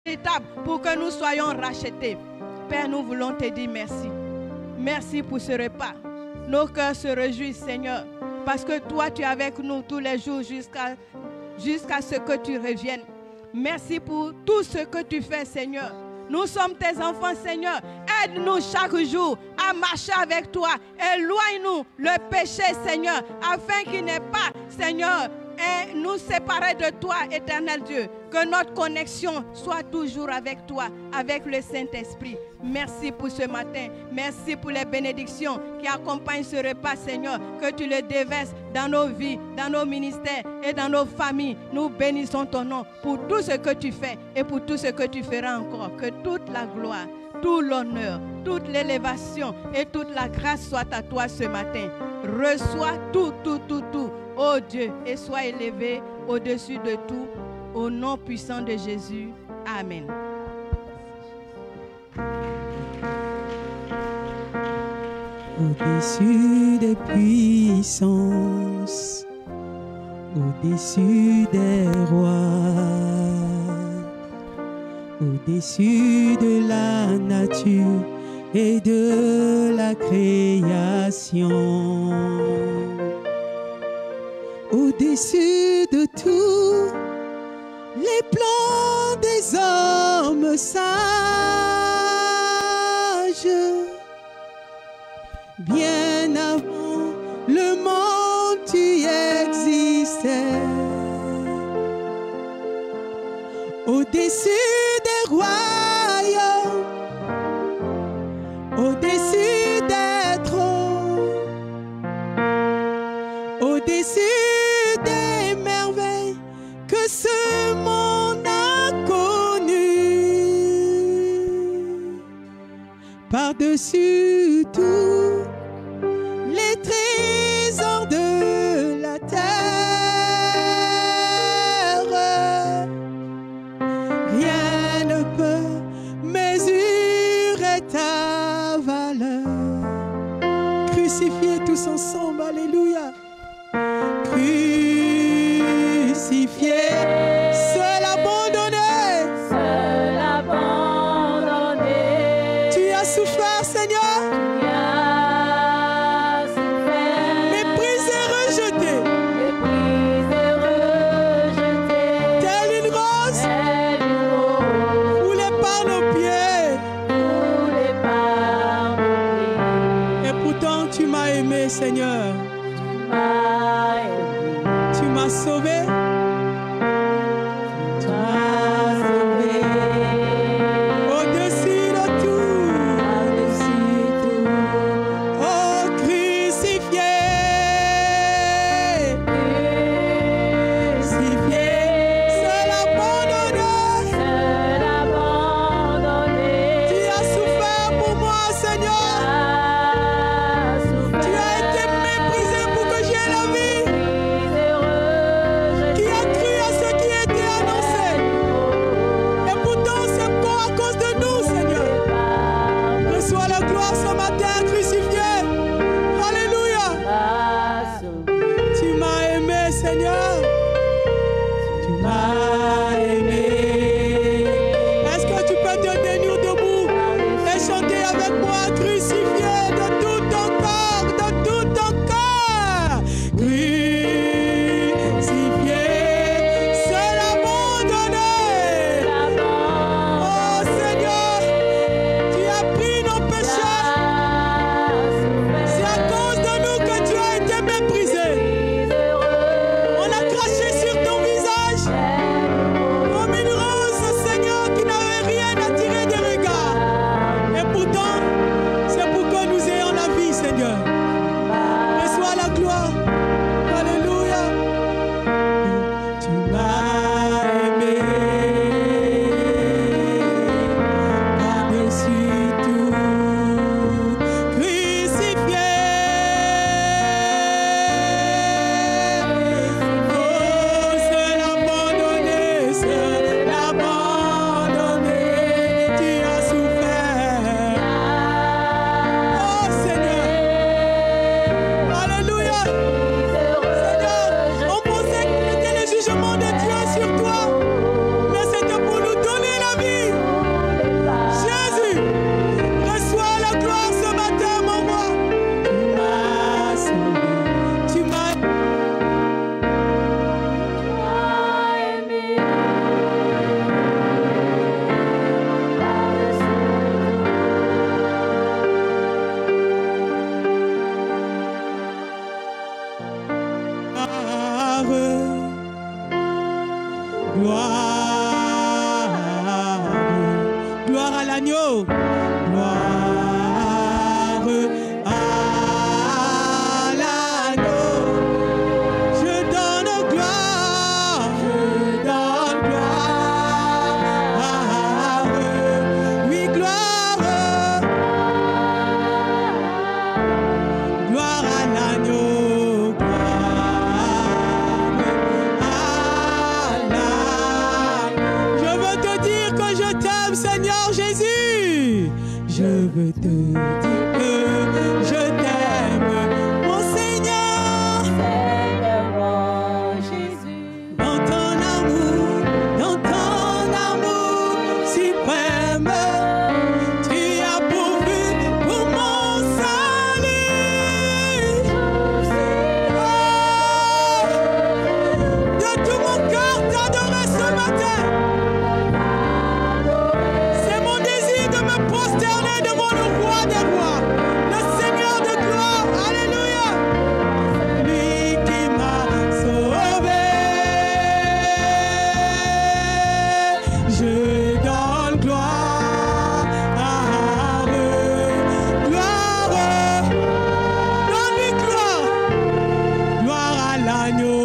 véritable pour que nous soyons rachetés. Père, nous voulons te dire merci. Merci pour ce repas. Nos cœurs se réjouissent, Seigneur, parce que toi, tu es avec nous tous les jours jusqu'à ce que tu reviennes. Merci pour tout ce que tu fais, Seigneur. Nous sommes tes enfants, Seigneur. Aide-nous chaque jour à marcher avec toi. Éloigne-nous le péché, Seigneur, afin qu'il n'ait pas, Seigneur, et nous séparer de toi, éternel Dieu. Que notre connexion soit toujours avec toi, avec le Saint-Esprit. Merci pour ce matin. Merci pour les bénédictions qui accompagnent ce repas, Seigneur. Que tu le déverses dans nos vies, dans nos ministères et dans nos familles. Nous bénissons ton nom pour tout ce que tu fais et pour tout ce que tu feras encore. Que toute la gloire, tout l'honneur, toute l'élévation et toute la grâce soit à toi ce matin. Reçois tout, ô Dieu, et sois élevé au-dessus de tout, au nom puissant de Jésus. Amen. Au-dessus des puissances, au-dessus des rois, au-dessus de la nature et de la création, au-dessus de tout, les plans des hommes sages, bien avant le monde tu existais, au-dessus des royaumes, au-dessus des trônes, au-dessus des merveilles que ce monde a connues, par-dessus tout les trésors de la terre, rien ne peut mesurer ta valeur. Crucifiés tous ensemble, alléluia. Crucifié, seul abandonné, tu as souffert, Seigneur, méprisé, rejeté, telle une rose, foulée par nos pieds, et pourtant tu m'as aimé, Seigneur, tu m'as sauvé. gloire à l'agneau. Gloire à l'agneau. Je donne gloire. Je donne gloire. Oui, gloire. Gloire à l'agneau. Seigneur Jésus, je veux te dire que je t'aime, mon Seigneur. Seigneur mon Jésus, Dans ton amour suprême, tu as pourvu pour mon salut. Oh, de tout mon cœur t'adorer ce matin. Prosterné devant le roi des rois, le Seigneur de gloire, alléluia, lui qui m'a sauvé. Je donne gloire, gloire, donne-lui gloire, gloire à l'agneau.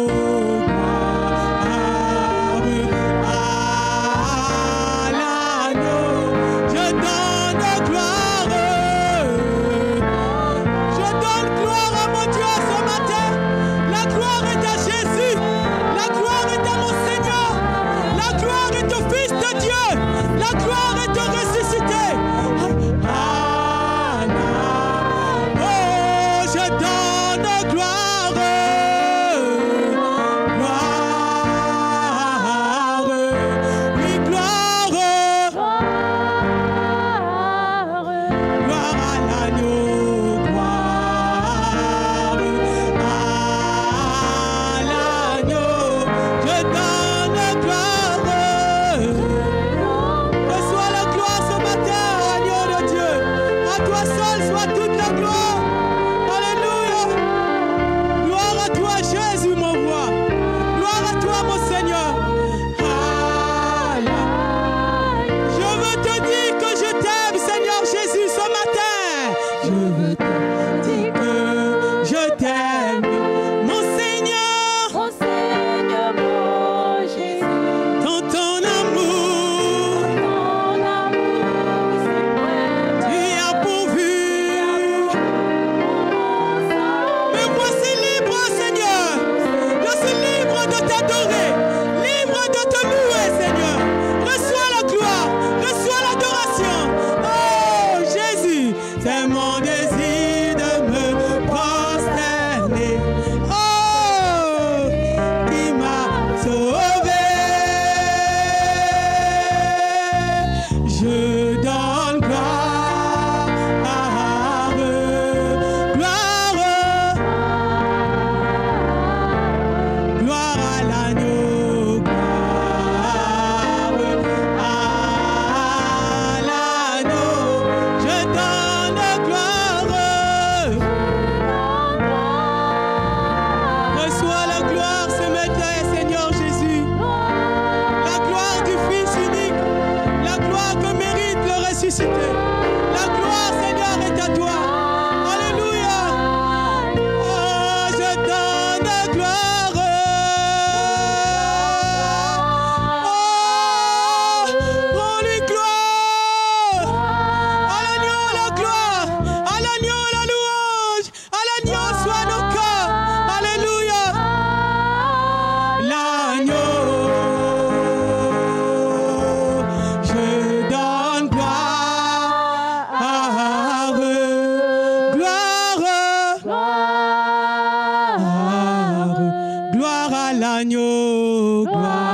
La gloire est de ressusciter. Oh, je donne gloire. Gloire. Oui, gloire. Gloire à l'agneau. Gloire à l'agneau. Je donne gloire. Reçois la gloire ce matin, agneau de Dieu. À toi seul soit toute la gloire. Alléluia. Gloire à toi, Jésus, mon roi. Gloire à toi, mon Seigneur. Je veux te dire que je t'aime, Seigneur Jésus, ce matin. Je veux te dire que je t'aime, mon Seigneur. mon Seigneur mon Jésus, Dans ton amour, ton amour suprême, tu as pourvu. Me voici libre, Seigneur. Je suis libre de t'adorer, libre de te louer, Seigneur. Reçois la gloire, reçois l'adoration. Oh, Jésus, c'est mon désir de me prosterner. Oh, qui m'a sauvé. Je donne gloire, gloire, gloire à l'agneau, gloire à l'agneau. Je donne gloire. Reçois la gloire ce matin, Seigneur Jésus. La gloire du Fils unique, la gloire que mérite le ressuscité. La gloire, Seigneur, est à toi. Alléluia. Oh, je donne gloire. Oh, rends-lui gloire. À l'agneau la gloire, à l'agneau la louange, à l'agneau soit nos cœurs. Alléluia. L'agneau, je donne gloire, gloire, gloire à l'agneau, gloire.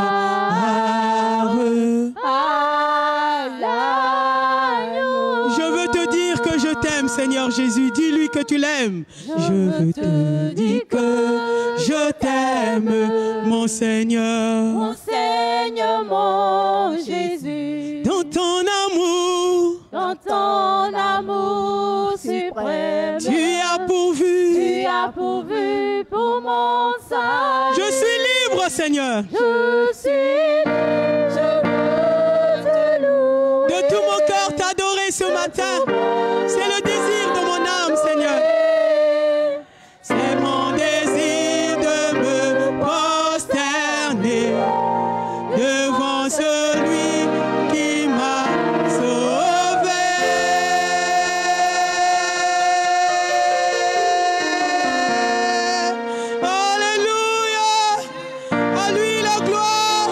Je veux te dire que je t'aime, Seigneur Jésus. Dis-lui que tu l'aimes. Je veux te dire que je t'aime, mon Seigneur. mon Seigneur mon Jésus, Dans ton amour, dans ton amour suprême, tu as pourvu. tu as pourvu pour mon salut. Je suis libre, Seigneur. Je suis libre, je veux te louer. De tout mon cœur ce matin. C'est le désir de mon âme, Seigneur. C'est mon désir de me prosterner devant celui qui m'a sauvé. Alléluia. À lui la gloire.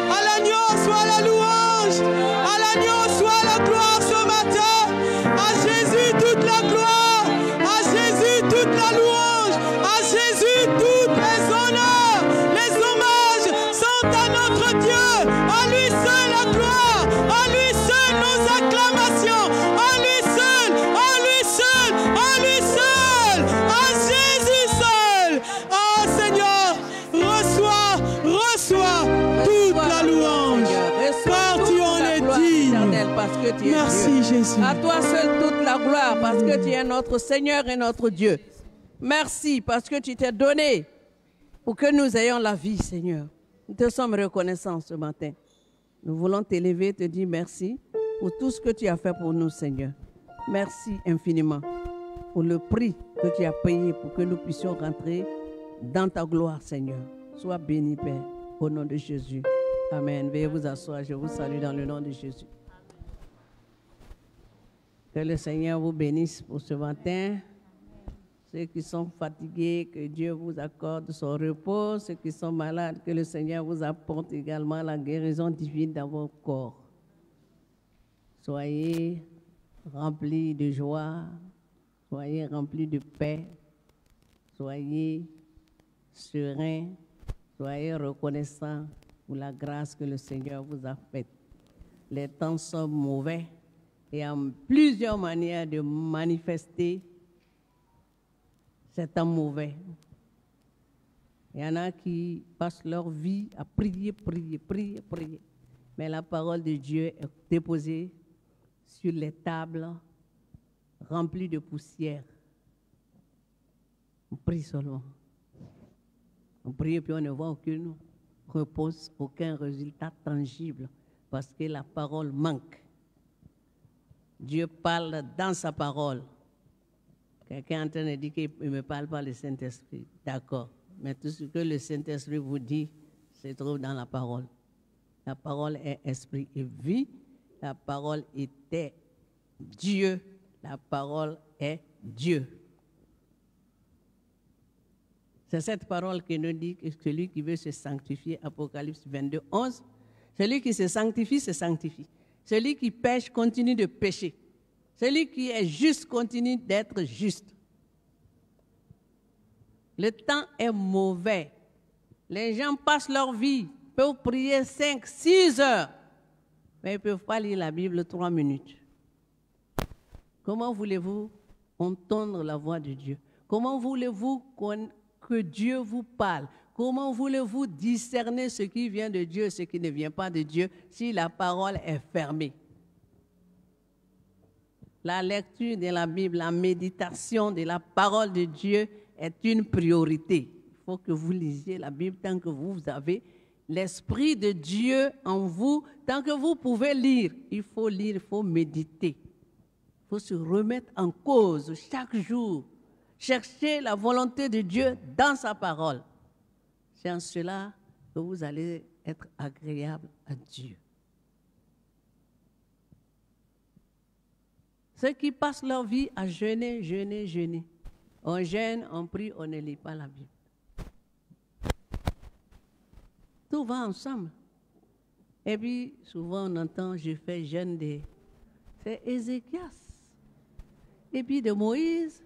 À l'agneau soit la louange. À l'agneau soit la gloire ce matin. À Jésus toute la gloire. À Jésus toute la louange. À Jésus toutes les honneurs. Les hommages sont à notre Dieu. À lui seul la gloire. À lui seul nos acclamations. À lui seul. À lui seul. À lui seul. À Jésus seul. Ah Seigneur, reçois toute la louange. Car tu en es digne. Parce que tu es Merci Dieu. Jésus. À toi seul toute la gloire parce que tu es notre Seigneur et notre Dieu. Merci parce que tu t'es donné pour que nous ayons la vie, Seigneur. Nous te sommes reconnaissants ce matin. Nous voulons t'élever et te dire merci pour tout ce que tu as fait pour nous, Seigneur. Merci infiniment pour le prix que tu as payé pour que nous puissions rentrer dans ta gloire, Seigneur. Sois béni, Père, au nom de Jésus. Amen. Veuillez vous asseoir. Je vous salue dans le nom de Jésus. Que le Seigneur vous bénisse pour ce matin. Ceux qui sont fatigués, que Dieu vous accorde son repos. Ceux qui sont malades, que le Seigneur vous apporte également la guérison divine dans vos corps. Soyez remplis de joie, soyez remplis de paix, soyez sereins, soyez reconnaissants pour la grâce que le Seigneur vous a faite. Les temps sont mauvais et il y a plusieurs manières de manifester cet temps mauvais. Il y en a qui passent leur vie à prier. Mais la parole de Dieu est déposée sur les tables remplies de poussière. On prie seulement. On prie et puis on ne voit aucune réponse, aucun résultat tangible parce que la parole manque. Dieu parle dans sa parole. Quelqu'un est en train de dire qu'il ne me parle pas le Saint-Esprit. D'accord. Mais tout ce que le Saint-Esprit vous dit se trouve dans la parole. La parole est esprit et vie. La parole était Dieu. La parole est Dieu. C'est cette parole qui nous dit que celui qui veut se sanctifier, Apocalypse 22, 11, celui qui se sanctifie, se sanctifie. Celui qui pêche continue de pécher. Celui qui est juste continue d'être juste. Le temps est mauvais. Les gens passent leur vie, peuvent prier 5, 6 heures, mais ils ne peuvent pas lire la Bible 3 minutes. Comment voulez-vous entendre la voix de Dieu? Comment voulez-vous que Dieu vous parle? Comment voulez-vous discerner ce qui vient de Dieu et ce qui ne vient pas de Dieu si la parole est fermée? La lecture de la Bible, la méditation de la parole de Dieu est une priorité. Il faut que vous lisiez la Bible tant que vous avez l'Esprit de Dieu en vous. Tant que vous pouvez lire, il faut méditer. Il faut se remettre en cause chaque jour. Chercher la volonté de Dieu dans sa parole. C'est en cela que vous allez être agréable à Dieu. Ceux qui passent leur vie à jeûner. On jeûne, on prie, on ne lit pas la Bible. Tout va ensemble. Et puis, souvent on entend, je fais jeûne de... C'est Ézéchias. Et puis de Moïse,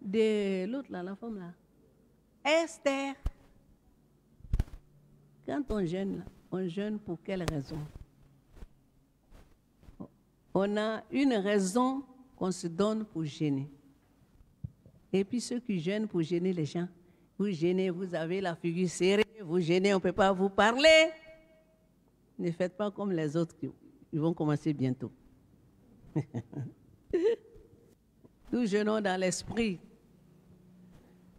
de l'autre là, la femme là. Esther. Quand on jeûne pour quelle raison? On a une raison qu'on se donne pour gêner. Et puis ceux qui gênent pour gêner les gens, vous gênez, vous avez la figure serrée, vous gênez, on ne peut pas vous parler. Ne faites pas comme les autres, ils vont commencer bientôt. Nous jeûnons dans l'esprit.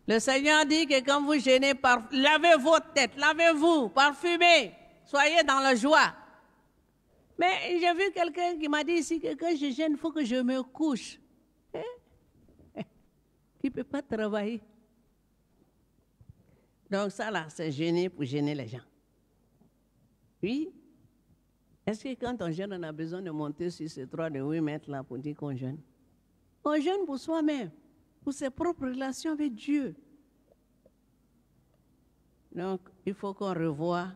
Le Seigneur dit que quand vous jeûnez, lavez votre tête, lavez-vous, parfumez, soyez dans la joie. Mais j'ai vu quelqu'un qui m'a dit ici que quand je gêne, il faut que je me couche. Qui ne peut pas travailler. Donc ça là, c'est gêner pour gêner les gens. Oui. Est-ce que quand on jeûne, on a besoin de monter sur ces 3 de 8 mètres là pour dire qu'on jeûne? On jeûne pour soi-même, pour ses propres relations avec Dieu. Donc, il faut qu'on revoie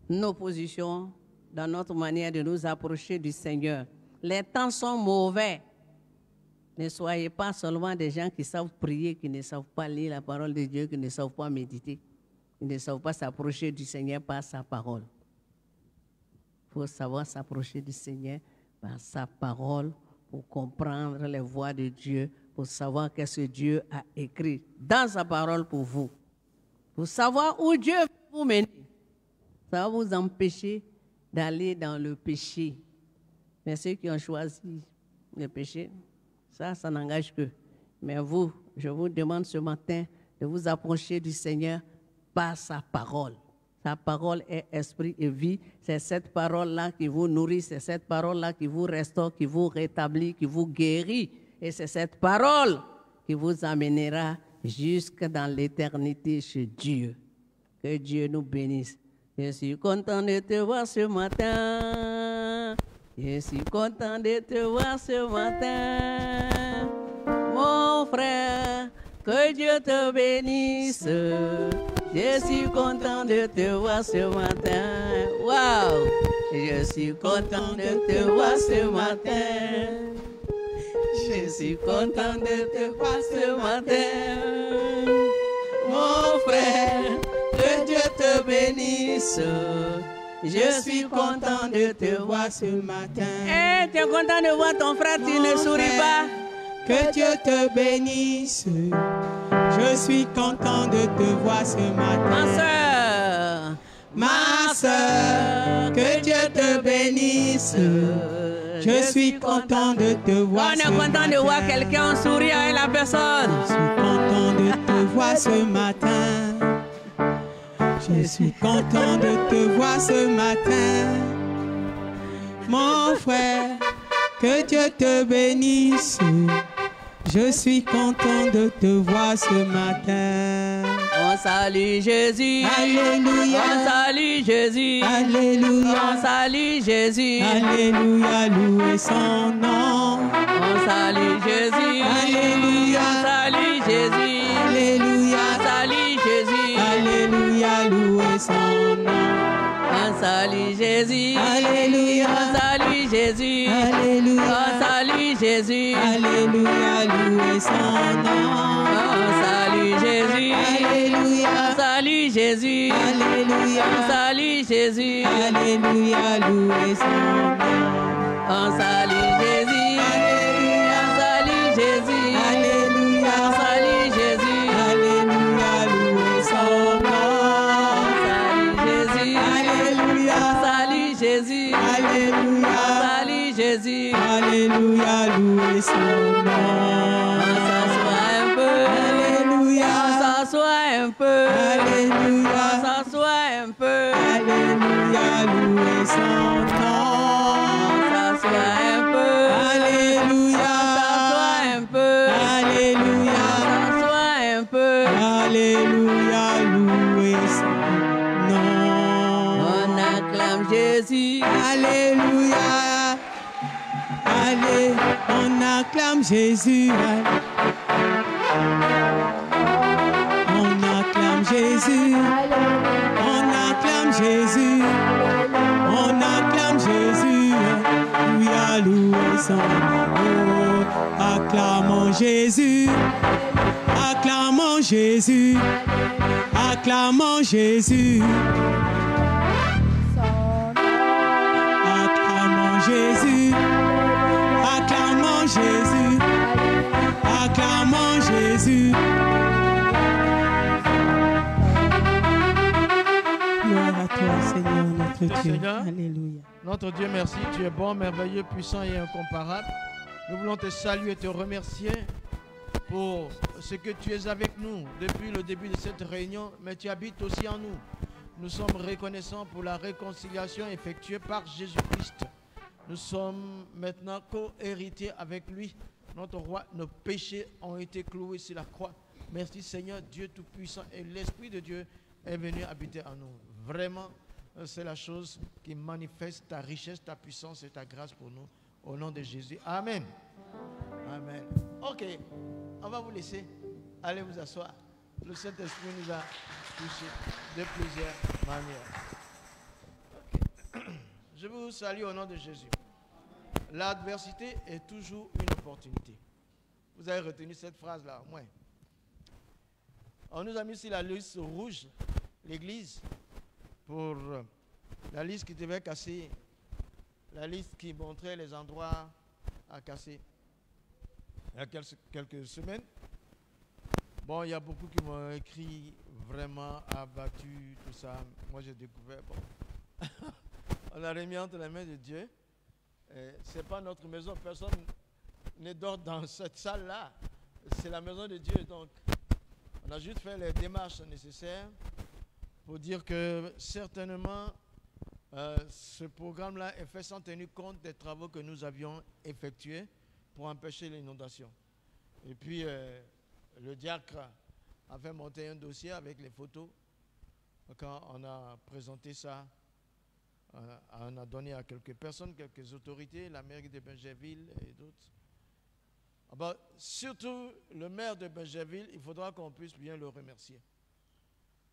nos positions dans notre manière de nous approcher du Seigneur. Les temps sont mauvais. Ne soyez pas seulement des gens qui savent prier, qui ne savent pas lire la parole de Dieu, qui ne savent pas méditer, qui ne savent pas s'approcher du Seigneur par sa parole. Il faut savoir s'approcher du Seigneur par sa parole pour comprendre les voies de Dieu, pour savoir qu'est-ce que Dieu a écrit dans sa parole pour vous. Pour savoir où Dieu veut vous mener. Ça va vous empêcher d'aller dans le péché. Mais ceux qui ont choisi le péché, ça n'engage que. Mais vous, je vous demande ce matin de vous approcher du Seigneur par sa parole. Sa parole est esprit et vie. C'est cette parole-là qui vous nourrit, c'est cette parole-là qui vous restaure, qui vous rétablit, qui vous guérit. Et c'est cette parole qui vous amènera jusque dans l'éternité chez Dieu. Que Dieu nous bénisse. Je suis content de te voir ce matin. Je suis content de te voir ce matin. Mon frère, que Dieu te bénisse. Je suis content de te voir ce matin. Wow! Je suis content de te voir ce matin. Je suis content de te voir ce matin. Mon frère, que Dieu te bénisse. Je suis content de te voir ce matin. Eh, tu es content de voir ton frère, tu ne souris pas. Que Dieu te bénisse. Je suis content de te voir ce matin. Ma soeur, que Dieu te bénisse. Je suis content de te voir ce matin. On est content de voir quelqu'un sourire avec la personne. Je suis content de te voir ce matin. Je suis content de te voir ce matin. Mon frère, que Dieu te bénisse. Je suis content de te voir ce matin. On salue Jésus. Alléluia. On salue Jésus. Alléluia. On salue Jésus. Alléluia, louez son nom. On salue Jésus. Alléluia. On salue Jésus. Alléluia. On salue Jésus. Alléluia, louez son nom. On salue Jésus. Alléluia. On salue Jésus. Alléluia. On salue Jésus. Alléluia, louez son nom. On salue Jésus. Alléluia. On salue Jésus. Alléluia. On salue Jésus. Alléluia, louez son nom. On salue Jésus. Alléluia. On salue Jésus. Alléluia. On salue Jésus. Alléluia, louez son nom. On salue Jésus. Alléluia. On salue Jésus. Alléluia. On salue Jésus. Alléluia, louez son nom. On s'assoit un peu. Alléluia. On s'assoit un peu. Alléluia. On s'assoit un peu. Alléluia, louez son nom. On s'assoit un peu. Alléluia. On s'assoit un peu. Alléluia. On s'assoit un peu. Alléluia, louez son nom. On acclame Jésus. Alléluia. Allez, on acclame Jésus. On acclame Jésus. On acclame Jésus. On acclame Jésus. Oui, à louer son nom. Acclamons Jésus. Acclamons Jésus. Acclamons Jésus. Acclamons Jésus. Acclamons Jésus. Acclamons Jésus. Gloire à toi, Seigneur, notre Dieu. Seigneur. Alléluia. Notre Dieu, merci. Tu es bon, merveilleux, puissant et incomparable. Nous voulons te saluer et te remercier pour ce que tu es avec nous depuis le début de cette réunion, mais tu habites aussi en nous. Nous sommes reconnaissants pour la réconciliation effectuée par Jésus-Christ. Nous sommes maintenant co-héritiers avec lui. Notre roi, nos péchés ont été cloués sur la croix. Merci Seigneur, Dieu Tout-Puissant, et l'Esprit de Dieu est venu habiter en nous. Vraiment, c'est la chose qui manifeste ta richesse, ta puissance et ta grâce pour nous. Au nom de Jésus. Amen. Amen. Ok, on va vous laisser. Allez vous asseoir. Le Saint-Esprit nous a touchés de plusieurs manières. Okay. Je vous salue au nom de Jésus. L'adversité est toujours une opportunité. Vous avez retenu cette phrase-là, au moins. On nous a mis sur la liste rouge, l'église, pour la liste qui devait casser, la liste qui montrait les endroits à casser. Il y a quelques semaines, bon, il y a beaucoup qui m'ont écrit vraiment abattu, tout ça. Moi, j'ai découvert, bon, on a remis entre les mains de Dieu. Ce n'est pas notre maison, personne ne dort dans cette salle-là. C'est la maison de Dieu, donc on a juste fait les démarches nécessaires pour dire que certainement ce programme-là est fait sans tenir compte des travaux que nous avions effectués pour empêcher l'inondation. Et puis le diacre a fait monter un dossier avec les photos. Quand on a présenté ça, on a donné à quelques personnes, quelques autorités, la mairie de Bingerville et d'autres. Surtout le maire de Bingerville, il faudra qu'on puisse bien le remercier.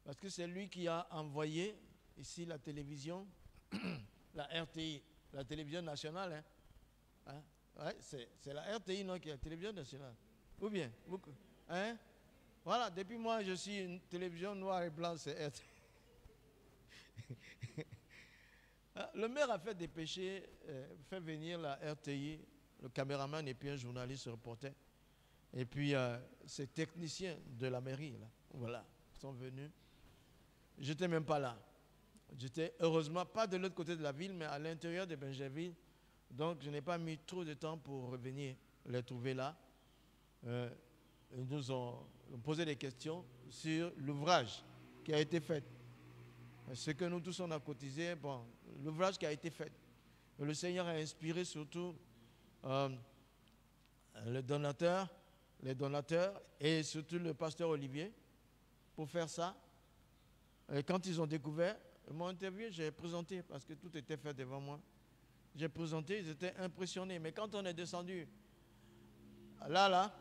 Parce que c'est lui qui a envoyé ici la télévision, la RTI, la télévision nationale. Hein? Ouais, c'est la RTI, non, qui est la télévision nationale. Ou bien, beaucoup. Hein? Voilà, depuis moi, je suis une télévision noire et blanche, c'est RTI. Le maire a fait dépêcher, fait venir la RTI, le caméraman et puis un journaliste reporter. Et puis ces techniciens de la mairie, là, voilà, sont venus. Je n'étais même pas là. J'étais heureusement pas de l'autre côté de la ville, mais à l'intérieur de Bingerville. Donc je n'ai pas mis trop de temps pour revenir les trouver là. Ils nous ont posé des questions sur l'ouvrage qui a été fait. Ce que nous tous on a cotisé, bon, l'ouvrage qui a été fait. Le Seigneur a inspiré surtout les donateurs et surtout le pasteur Olivier pour faire ça. Et quand ils ont découvert, ils m'ont interviewé, j'ai présenté parce que tout était fait devant moi. J'ai présenté, ils étaient impressionnés. Mais quand on est descendu là,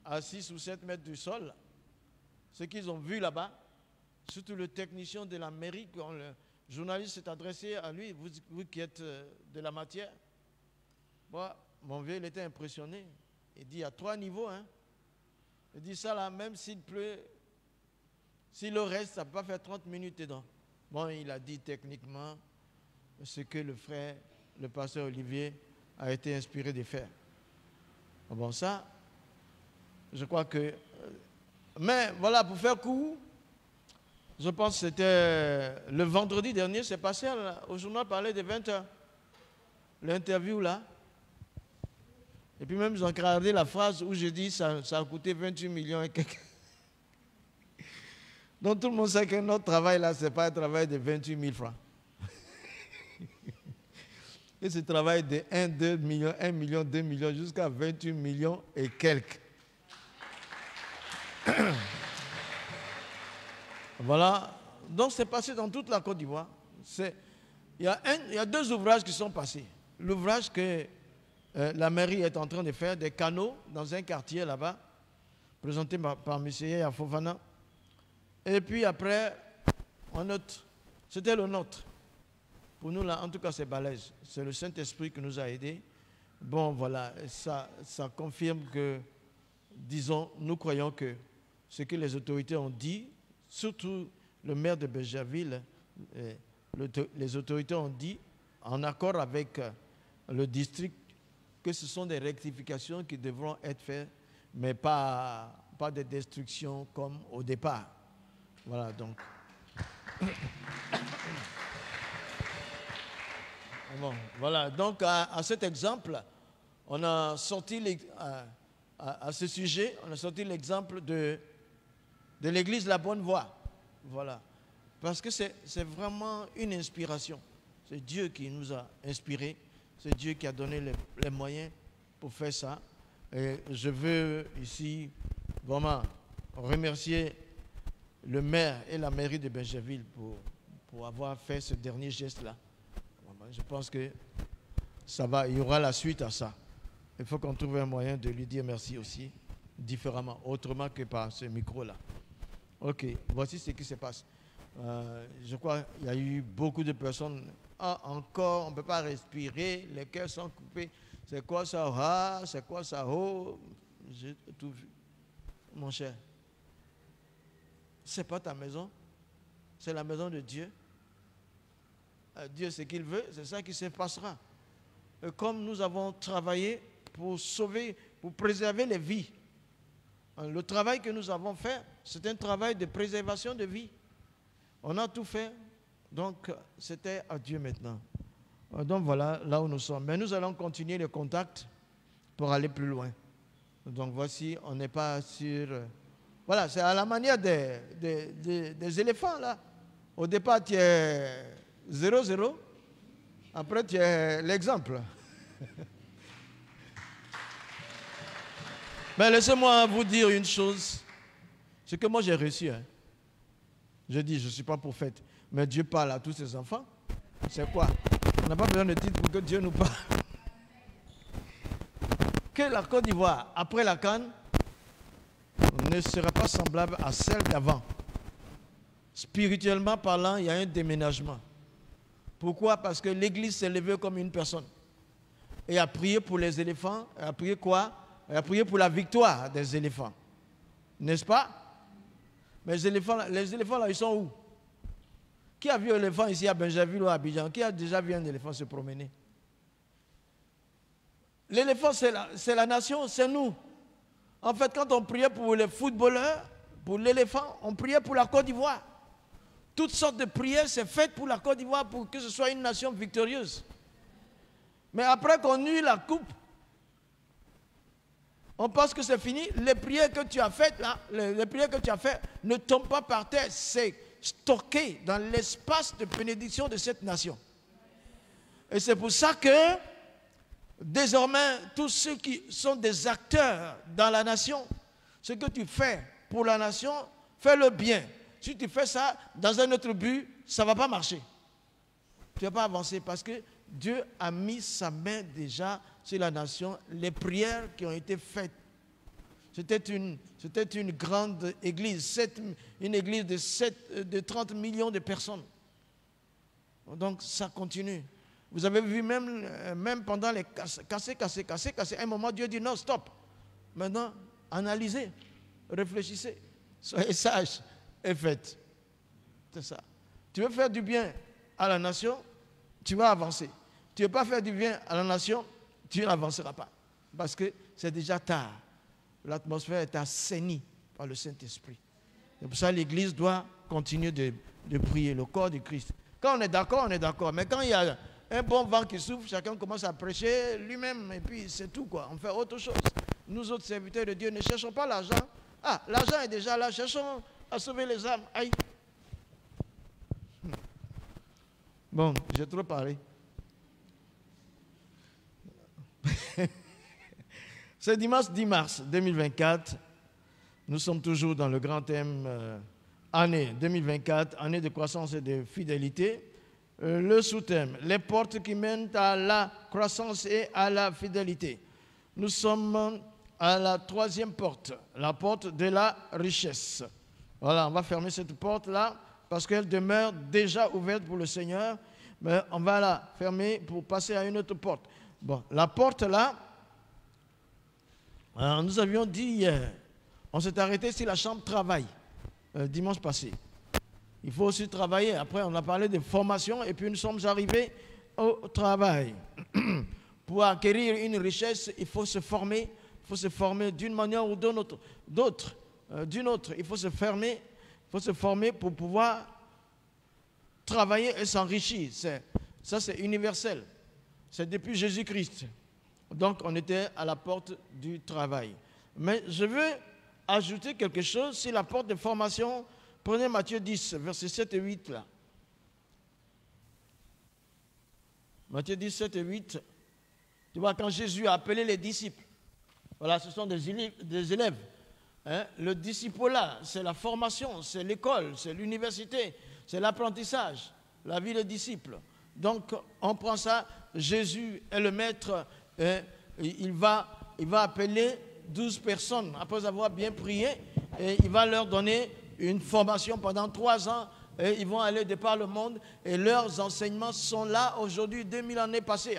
à 6 ou 7 mètres du sol, ce qu'ils ont vu là-bas, surtout le technicien de la mairie, quand le journaliste s'est adressé à lui, vous qui êtes de la matière. Moi, mon vieux, il était impressionné. Il dit, il y a 3 niveaux. Hein. Il dit, ça là, même s'il pleut, s'il le reste, ça ne peut pas faire 30 minutes dedans. Bon, il a dit techniquement ce que le frère, le pasteur Olivier, a été inspiré de faire. Bon, ça, je crois que... mais voilà, pour faire court, je pense que c'était le vendredi dernier, c'est passé au journal parler de 20h. L'interview là. Et puis même ils ont gardé la phrase où je dis ça a coûté 28 millions et quelques. Donc tout le monde sait que notre travail là, ce n'est pas un travail de 28 000 francs. Et ce travail de 1, 2 millions, 1 million, 2 millions, jusqu'à 28 millions et quelques. Voilà. Donc c'est passé dans toute la Côte d'Ivoire. Il y a 2 ouvrages qui sont passés. L'ouvrage que la mairie est en train de faire, des canaux dans un quartier là-bas, présenté par M. Yaya Fofana. Et puis après, c'était le nôtre. Pour nous, là, en tout cas, c'est balèze. C'est le Saint-Esprit qui nous a aidés. Bon, voilà, ça confirme que, disons, nous croyons que ce que les autorités ont dit, surtout le maire de Bingerville, les autorités ont dit, en accord avec le district, que ce sont des rectifications qui devront être faites, mais pas de destruction comme au départ. Voilà, donc. Bon, voilà, donc à cet exemple, on a sorti à ce sujet, on a sorti l'exemple de l'église La Bonne Voie. Voilà. Parce que c'est vraiment une inspiration. C'est Dieu qui nous a inspirés. C'est Dieu qui a donné les moyens pour faire ça. Et je veux ici vraiment remercier le maire et la mairie de Bingerville pour avoir fait ce dernier geste-là. Je pense que ça va, il y aura la suite à ça. Il faut qu'on trouve un moyen de lui dire merci aussi, différemment, autrement que par ce micro-là. Ok, voici ce qui se passe. Je crois qu'il y a eu beaucoup de personnes. Ah, encore, on ne peut pas respirer, les cœurs sont coupés. C'est quoi ça? Ah, c'est quoi ça? Oh, j'ai tout vu. Mon cher, ce n'est pas ta maison, c'est la maison de Dieu. Dieu, ce qu'il veut, c'est ça qui se passera. Et comme nous avons travaillé pour sauver, pour préserver les vies, le travail que nous avons fait, c'est un travail de préservation de vie. On a tout fait, donc c'était à Dieu maintenant. Donc voilà, là où nous sommes. Mais nous allons continuer le contact pour aller plus loin. Donc voici, on n'est pas sur... Voilà, c'est à la manière des éléphants là. Au départ, tu es 0-0. Après, tu es l'exemple. Mais laissez-moi vous dire une chose. Ce que moi j'ai reçu. Hein. Je dis, je ne suis pas prophète. Mais Dieu parle à tous ses enfants. C'est quoi? On n'a pas besoin de titre pour que Dieu nous parle. Que la Côte d'Ivoire, après la CAN, ne sera pas semblable à celle d'avant. Spirituellement parlant, il y a un déménagement. Pourquoi? Parce que l'Église s'est levée comme une personne. Et a prié pour les éléphants. Et a prié quoi? Et a prié pour la victoire des éléphants. N'est-ce pas? Mais les éléphants là, ils sont où? Qui a vu un éléphant ici à Bingerville ou à Abidjan? Qui a déjà vu un éléphant se promener? L'éléphant, c'est la nation, c'est nous. En fait, quand on priait pour les footballeurs, pour l'éléphant, on priait pour la Côte d'Ivoire. Toutes sortes de prières, c'est fait pour la Côte d'Ivoire pour que ce soit une nation victorieuse. Mais après qu'on eut la coupe, on pense que c'est fini. Les prières que tu as faites là, les prières que tu as faites ne tombent pas par terre, c'est stocké dans l'espace de bénédiction de cette nation. Et c'est pour ça que désormais, tous ceux qui sont des acteurs dans la nation, ce que tu fais pour la nation, fais-le bien. Si tu fais ça dans un autre but, ça ne va pas marcher. Tu ne vas pas avancer parce que Dieu a mis sa main déjà sur la nation. Les prières qui ont été faites, c'était une grande église, une église de 30 millions de personnes. Donc ça continue. Vous avez vu même pendant les casser, à un moment Dieu dit non, stop. Maintenant, analysez, réfléchissez, soyez sages et faites. C'est ça. Tu veux faire du bien à la nation, tu vas avancer. Tu ne veux pas faire du bien à la nation, tu n'avanceras pas. Parce que c'est déjà tard. L'atmosphère est assainie par le Saint-Esprit. C'est pour ça que l'Église doit continuer de prier, le corps du Christ. Quand on est d'accord, on est d'accord. Mais quand il y a un bon vent qui souffle, chacun commence à prêcher lui-même et puis c'est tout quoi. On fait autre chose. Nous autres serviteurs de Dieu ne cherchons pas l'argent. Ah, l'argent est déjà là, cherchons à sauver les âmes. Aïe. Bon, j'ai trop parlé. C'est dimanche 10 mars 2024. Nous sommes toujours dans le grand thème année 2024, année de croissance et de fidélité. Le sous-thème, les portes qui mènent à la croissance et à la fidélité. Nous sommes à la troisième porte, la porte de la richesse. Voilà, on va fermer cette porte-là parce qu'elle demeure déjà ouverte pour le Seigneur, mais on va la fermer pour passer à une autre porte. Bon, la porte là, nous avions dit hier, on s'est arrêté sur la chambre travail, dimanche passé. Il faut aussi travailler. Après, on a parlé de formation et puis nous sommes arrivés au travail. Pour acquérir une richesse, il faut se former. Il faut se former d'une manière ou d'une autre. D'une autre, il faut se former pour pouvoir travailler et s'enrichir. Ça, c'est universel. C'est depuis Jésus-Christ. Donc, on était à la porte du travail. Mais je veux ajouter quelque chose sur la porte de formation. Prenez Matthieu 10, versets 7 et 8 là. Matthieu 10, 7 et 8. Tu vois, quand Jésus a appelé les disciples, voilà, ce sont des élèves. Hein? Le disciple-là, c'est la formation, c'est l'école, c'est l'université, c'est l'apprentissage, la vie des disciples. Donc, on prend ça, Jésus est le maître, hein? Il va appeler 12 personnes après avoir bien prié, et il va leur donner une formation pendant 3 ans, et ils vont aller de par le monde, et leurs enseignements sont là aujourd'hui, 2000 années passées.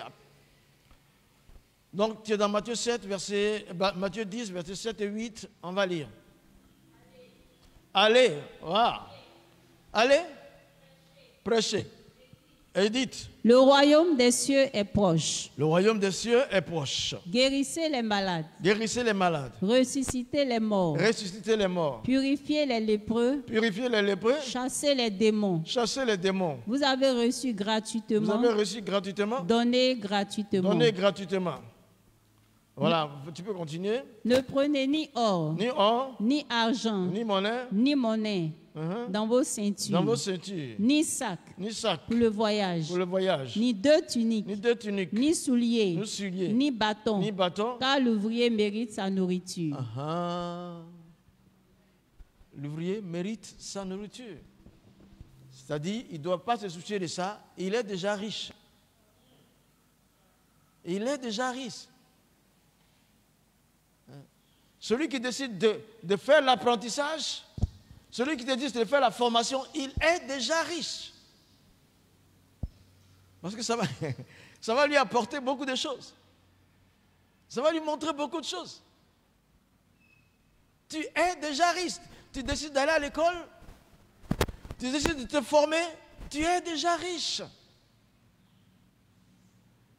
Donc, tu es dans Matthieu 10, versets 7 et 8, on va lire. Allez, voilà. Allez, prêchez. Et dites. Le royaume des cieux est proche. Le royaume des cieux est proche. Guérissez les malades. Guérissez les malades. Ressuscitez les morts. Ressuscitez les morts. Purifiez les lépreux. Purifiez les lépreux. Chassez les démons. Chassez les démons. Vous avez reçu gratuitement. Vous avez reçu gratuitement. Donnez gratuitement. Donnez gratuitement. Voilà, tu peux continuer. Ne prenez ni or, ni argent, ni monnaie dans vos ceintures, ni sac, pour le voyage, ni deux tuniques, ni souliers, ni bâton, car l'ouvrier mérite sa nourriture. L'ouvrier mérite sa nourriture. C'est-à-dire, il ne doit pas se soucier de ça, il est déjà riche. Il est déjà riche. Celui qui décide de faire l'apprentissage, celui qui décide de faire la formation, il est déjà riche. Parce que ça va lui apporter beaucoup de choses. Ça va lui montrer beaucoup de choses. Tu es déjà riche. Tu décides d'aller à l'école, tu décides de te former, tu es déjà riche.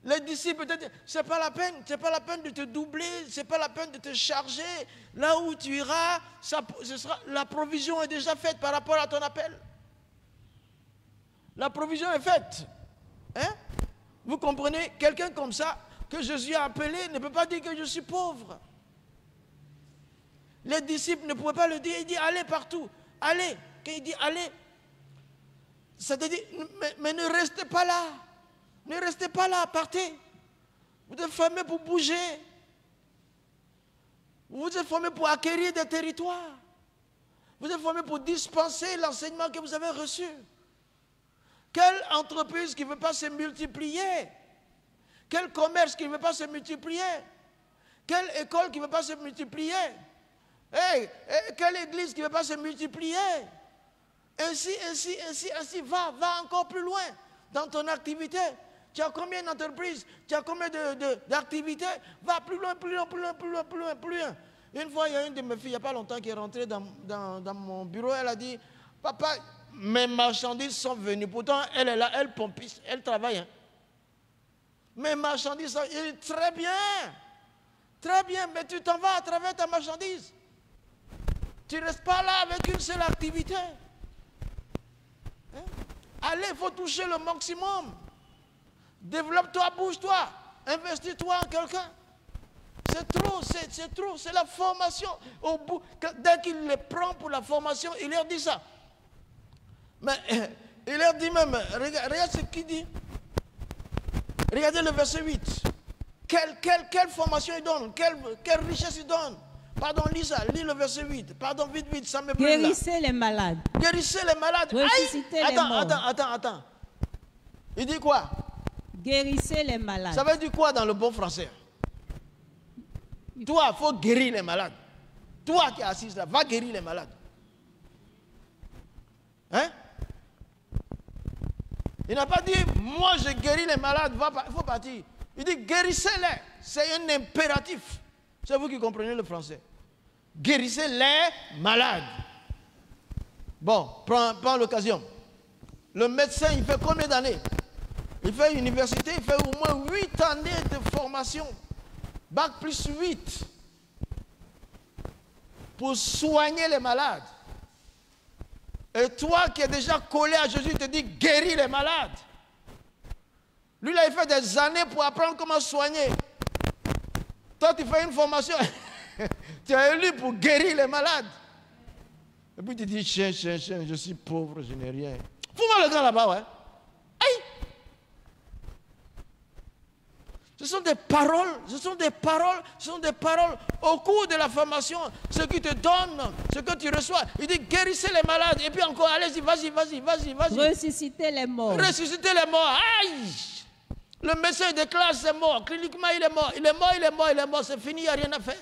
Les disciples te disent, c'est pas la peine de te doubler, c'est pas la peine de te charger. Là où tu iras, la provision est déjà faite par rapport à ton appel. La provision est faite. Hein? Vous comprenez? Quelqu'un comme ça, que Jésus a appelé, ne peut pas dire que je suis pauvre. Les disciples ne pouvaient pas le dire. Il dit, allez partout. Allez. Quand il dit, allez, ça veut dire, mais ne restez pas là. Ne restez pas là, partez. Vous êtes formés pour bouger. Vous êtes formés pour acquérir des territoires. Vous êtes formés pour dispenser l'enseignement que vous avez reçu. Quelle entreprise qui ne veut pas se multiplier? Quel commerce qui ne veut pas se multiplier? Quelle école qui ne veut pas se multiplier? Quelle église qui ne veut pas se multiplier? Ainsi, va encore plus loin dans ton activité. Tu as combien d'entreprises? Tu as combien d'activités? Va plus loin. Une fois, il y a une de mes filles, il n'y a pas longtemps, qui est rentrée dans mon bureau. Elle a dit, papa, mes marchandises sont venues. Pourtant, elle est là, elle pompiste, elle travaille. Hein. Mes marchandises sont... Il dit, très bien, mais tu t'en vas à travers ta marchandise. Tu ne restes pas là avec une seule activité. Hein? Allez, il faut toucher le maximum. Développe-toi, bouge-toi, investis-toi en quelqu'un. C'est trop, c'est la formation. Au bout, dès qu'il les prend pour la formation, il leur dit ça. Mais il leur dit même, regarde ce qu'il dit. Regardez le verset 8. Quelle formation il donne, quelle richesse il donne. Pardon, lis ça, lis le verset 8. Pardon, vite, ça me plaît. Guérissez les malades. Guérissez les malades. Ressuscitez les morts. Attends. Il dit quoi? Guérissez les malades. Ça veut dire quoi dans le bon français? Toi, il faut guérir les malades. Toi qui es assise là, va guérir les malades. Hein? Il n'a pas dit, moi je guéris les malades, il faut partir. Il dit, guérissez-les. C'est un impératif. C'est vous qui comprenez le français. Guérissez les malades. Bon, prends l'occasion. Le médecin, il fait combien d'années? Il fait université, il fait au moins 8 années de formation. Bac plus 8. Pour soigner les malades. Et toi qui es déjà collé à Jésus, il te dit guéris les malades. Lui, là, il fait des années pour apprendre comment soigner. Toi, tu fais une formation. Tu es élu pour guérir les malades. Et puis tu dis, chien, je suis pauvre, je n'ai rien. Fous-moi le gars là-bas, ouais. Aïe! Ce sont des paroles, ce sont des paroles, ce sont des paroles au cours de la formation. Ce qui te donne, ce que tu reçois. Il dit guérissez les malades. Et puis encore, allez-y, vas-y. Ressuscitez les morts. Ressuscitez les morts. Aïe! Le médecin déclare c'est mort. Cliniquement, il est mort. Il est mort. C'est fini, il n'y a rien à faire.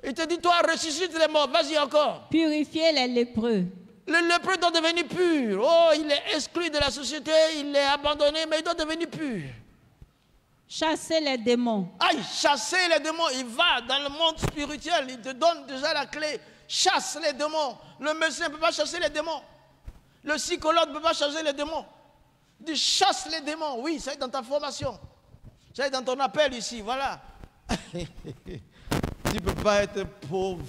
Il te dit, toi, ressuscite les morts. Vas-y encore. Purifiez les lépreux. Le lépreux doit devenir pur. Oh, il est exclu de la société, il est abandonné, mais il doit devenir pur. Chassez les démons. Aïe, chasser les démons. Il va dans le monde spirituel. Il te donne déjà la clé. Chasse les démons. Le médecin ne peut pas chasser les démons. Le psychologue ne peut pas chasser les démons. Il dit chasse les démons. Oui, ça est dans ta formation. Ça est dans ton appel ici. Voilà. Tu ne peux pas être pauvre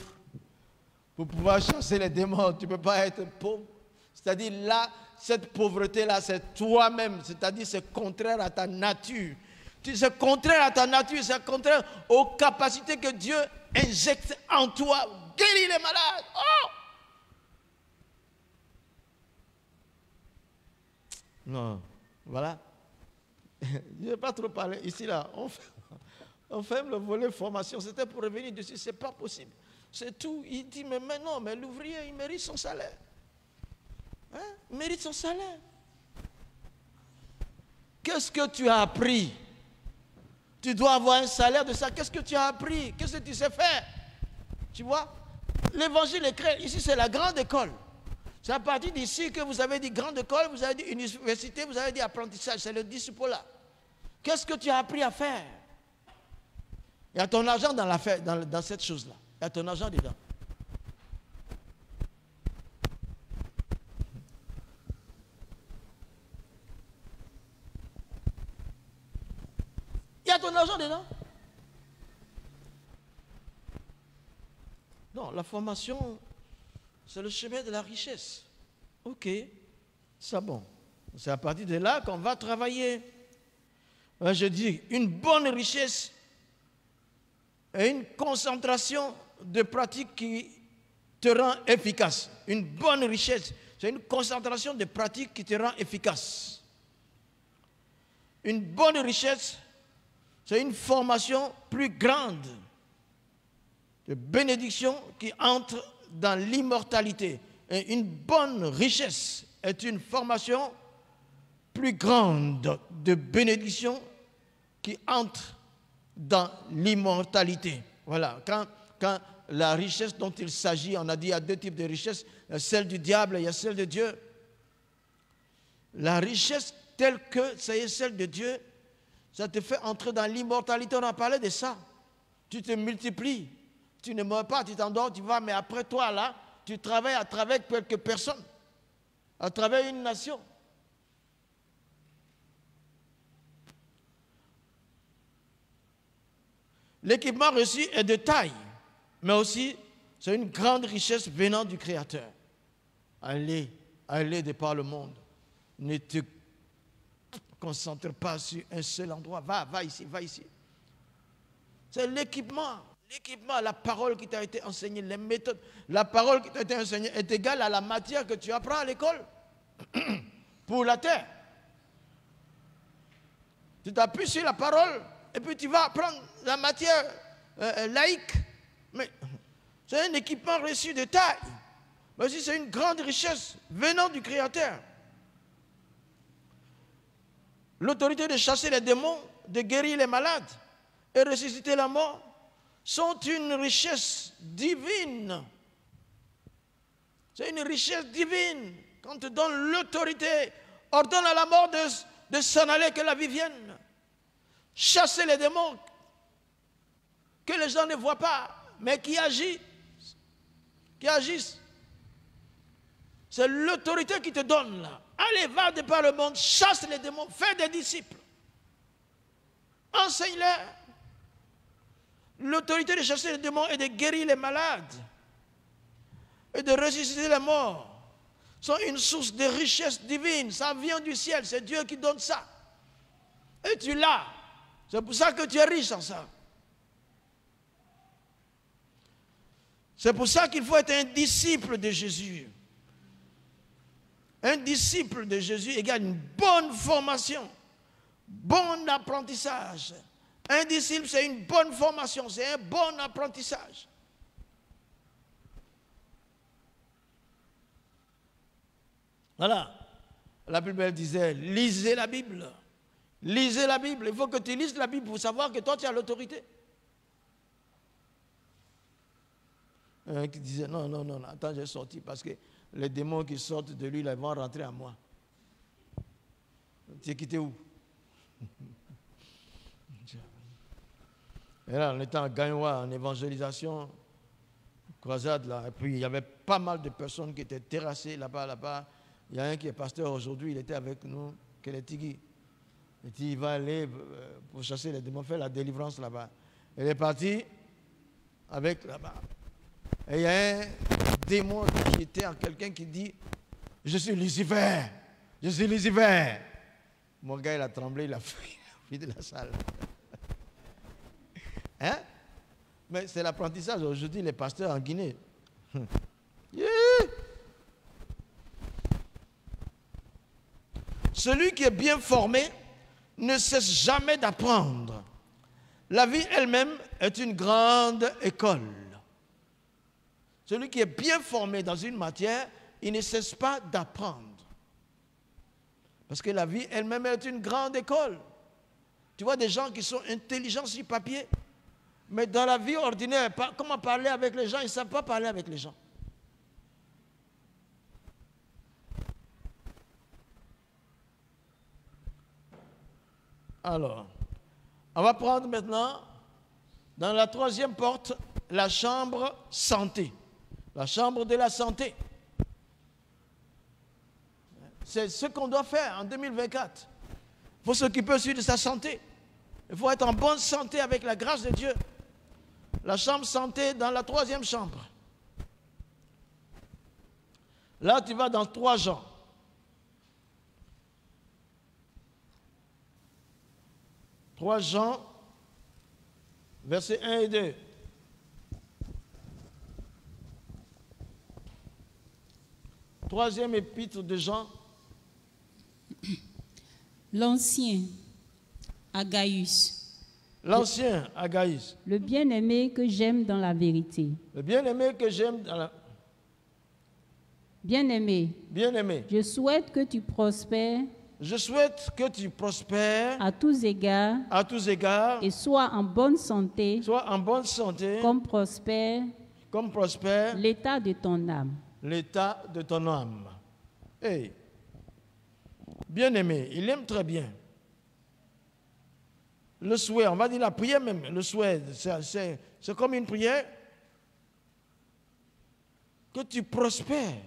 pour pouvoir chasser les démons. Tu ne peux pas être pauvre. C'est-à-dire là, cette pauvreté-là, c'est toi-même. C'est-à-dire c'est contraire à ta nature. C'est contraire à ta nature, c'est contraire aux capacités que Dieu injecte en toi. Guéris les malades. Oh! Non, voilà. Je ne vais pas trop parler. Ici, là, on ferme le volet formation. C'était pour revenir dessus. Ce n'est pas possible. C'est tout. Il dit, mais non, mais l'ouvrier, il mérite son salaire. Hein? Il mérite son salaire. Qu'est-ce que tu as appris? Tu dois avoir un salaire de ça. Qu'est-ce que tu as appris? Qu'est-ce que tu sais faire? Tu vois? L'évangile est créé. Ici, c'est la grande école. C'est à partir d'ici que vous avez dit grande école, vous avez dit université, vous avez dit apprentissage. C'est le disciple-là. Qu'est-ce que tu as appris à faire? Il y a ton argent dans cette chose-là. Il y a ton argent dedans. Il y a ton argent dedans. Non, la formation, c'est le chemin de la richesse. Ok, c'est bon. C'est à partir de là qu'on va travailler. Je dis, une bonne richesse et une concentration de pratiques qui te rend efficace. Une bonne richesse, c'est une concentration de pratiques qui te rend efficace. Une bonne richesse, c'est une formation plus grande de bénédiction qui entre dans l'immortalité. Et une bonne richesse est une formation plus grande de bénédiction qui entre dans l'immortalité. Voilà. Quand la richesse dont il s'agit, on a dit il y a deux types de richesses, il y a celle du diable et il y a celle de Dieu. La richesse telle que ça y est celle de Dieu, ça te fait entrer dans l'immortalité. On a parlé de ça. Tu te multiplies. Tu ne meurs pas, tu t'endors, tu vas, mais après toi, là, tu travailles à travers quelques personnes, à travers une nation. L'équipement reçu est de taille, mais aussi, c'est une grande richesse venant du Créateur. Allez de par le monde. Ne te concentre pas sur un seul endroit. Va ici. C'est l'équipement. L'équipement, la parole qui t'a été enseignée, les méthodes. La parole qui t'a été enseignée est égale à la matière que tu apprends à l'école pour la terre. Tu t'appuies sur la parole et puis tu vas apprendre la matière laïque. Mais c'est un équipement reçu de taille. Mais aussi c'est une grande richesse venant du Créateur. L'autorité de chasser les démons, de guérir les malades et ressusciter la mort sont une richesse divine. C'est une richesse divine. Quand on te donne l'autorité, ordonne à la mort de s'en aller, que la vie vienne. Chasser les démons que les gens ne voient pas, mais qui agissent. C'est l'autorité qui te donne là. Allez, va de par le monde, chasse les démons, fais des disciples. Enseigne-les. L'autorité de chasser les démons et de guérir les malades et de ressusciter les morts sont une source de richesse divine. Ça vient du ciel, c'est Dieu qui donne ça. Et tu l'as. C'est pour ça que tu es riche en ça. C'est pour ça qu'il faut être un disciple de Jésus. Un disciple de Jésus égale une bonne formation, bon apprentissage, Un disciple, c'est une bonne formation, c'est un bon apprentissage. Voilà. La Bible elle disait, lisez la Bible. Lisez la Bible. Il faut que tu lises la Bible pour savoir que toi, tu as l'autorité. Un qui disait, non, attends, j'ai sorti parce que les démons qui sortent de lui, là, ils vont rentrer à moi. Tu es quitté où? Et là, on était en Gagnois, en évangélisation, croisade, là. Et puis, il y avait pas mal de personnes qui étaient terrassées là-bas. Il y a un qui est pasteur aujourd'hui, il était avec nous, Kélétigui. Il dit, il va aller pour chasser les démons, faire la délivrance là-bas. Il est parti avec là-bas. Et il y a un démon qui était en quelqu'un qui dit, je suis Lucifer, je suis Lucifer. Mon gars, il a tremblé, il a fui de la salle. Hein? Mais c'est l'apprentissage. Aujourd'hui, les pasteurs en Guinée. Yeah. Celui qui est bien formé ne cesse jamais d'apprendre. La vie elle-même est une grande école. Celui qui est bien formé dans une matière, il ne cesse pas d'apprendre. Parce que la vie elle-même est une grande école. Tu vois des gens qui sont intelligents sur papier, mais dans la vie ordinaire, comment parler avec les gens, ils ne savent pas parler avec les gens. Alors, on va prendre maintenant, dans la troisième porte, la chambre santé. La chambre de la santé. C'est ce qu'on doit faire en 2024. Il faut s'occuper aussi de sa santé. Il faut être en bonne santé avec la grâce de Dieu. La chambre santé dans la troisième chambre. Là, tu vas dans 3 Jean. Jean, versets 1 et 2. Troisième épître de Jean. L'ancien Agaius. L'ancien Agaius. Le bien-aimé que j'aime dans la vérité. Le bien-aimé que j'aime dans la... Bien-aimé. Bien-aimé. Je souhaite que tu prospères. Je souhaite que tu prospères à tous égards. À tous égards. Et sois en bonne santé. Sois en bonne santé. Comme prospère. Comme prospère. L'état de ton âme. L'état de ton âme. Hey. Bien-aimé, il aime très bien. Le souhait, on va dire la prière même, le souhait, c'est comme une prière. Que tu prospères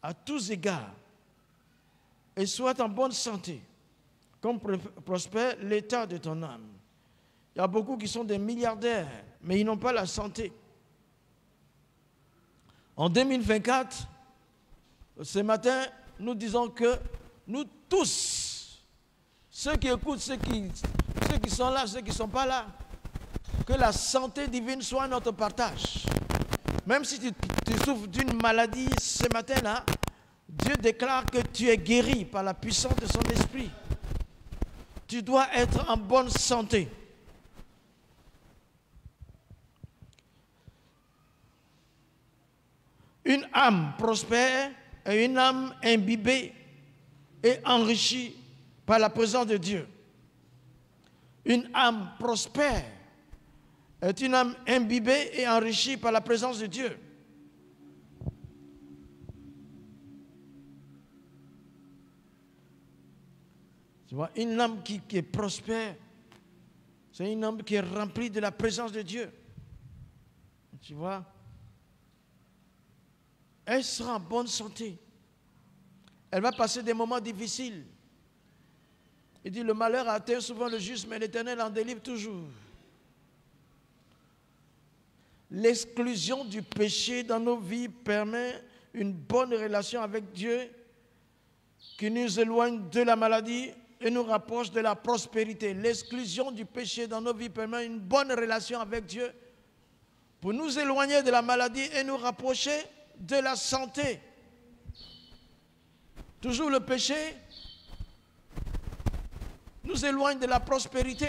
à tous égards et sois en bonne santé, comme prospère l'état de ton âme. Il y a beaucoup qui sont des milliardaires, mais ils n'ont pas la santé. En 2024, ce matin, nous disons que nous tous, ceux qui écoutent, ceux qui sont là, ceux qui ne sont pas là, que la santé divine soit notre partage. Même si tu souffres d'une maladie ce matin-là, Dieu déclare que tu es guéri par la puissance de son esprit. Tu dois être en bonne santé. Une âme prospère est une âme imbibée et enrichie par la présence de Dieu. Une âme prospère est une âme imbibée et enrichie par la présence de Dieu. Tu vois, une âme qui est prospère, c'est une âme qui est remplie de la présence de Dieu. Tu vois, elle sera en bonne santé. Elle va passer des moments difficiles. Il dit, le malheur atteint souvent le juste, mais l'Éternel en délivre toujours. L'exclusion du péché dans nos vies permet une bonne relation avec Dieu qui nous éloigne de la maladie et nous rapproche de la prospérité. L'exclusion du péché dans nos vies permet une bonne relation avec Dieu pour nous éloigner de la maladie et nous rapprocher de la santé. Toujours le péché nous éloigne de la prospérité.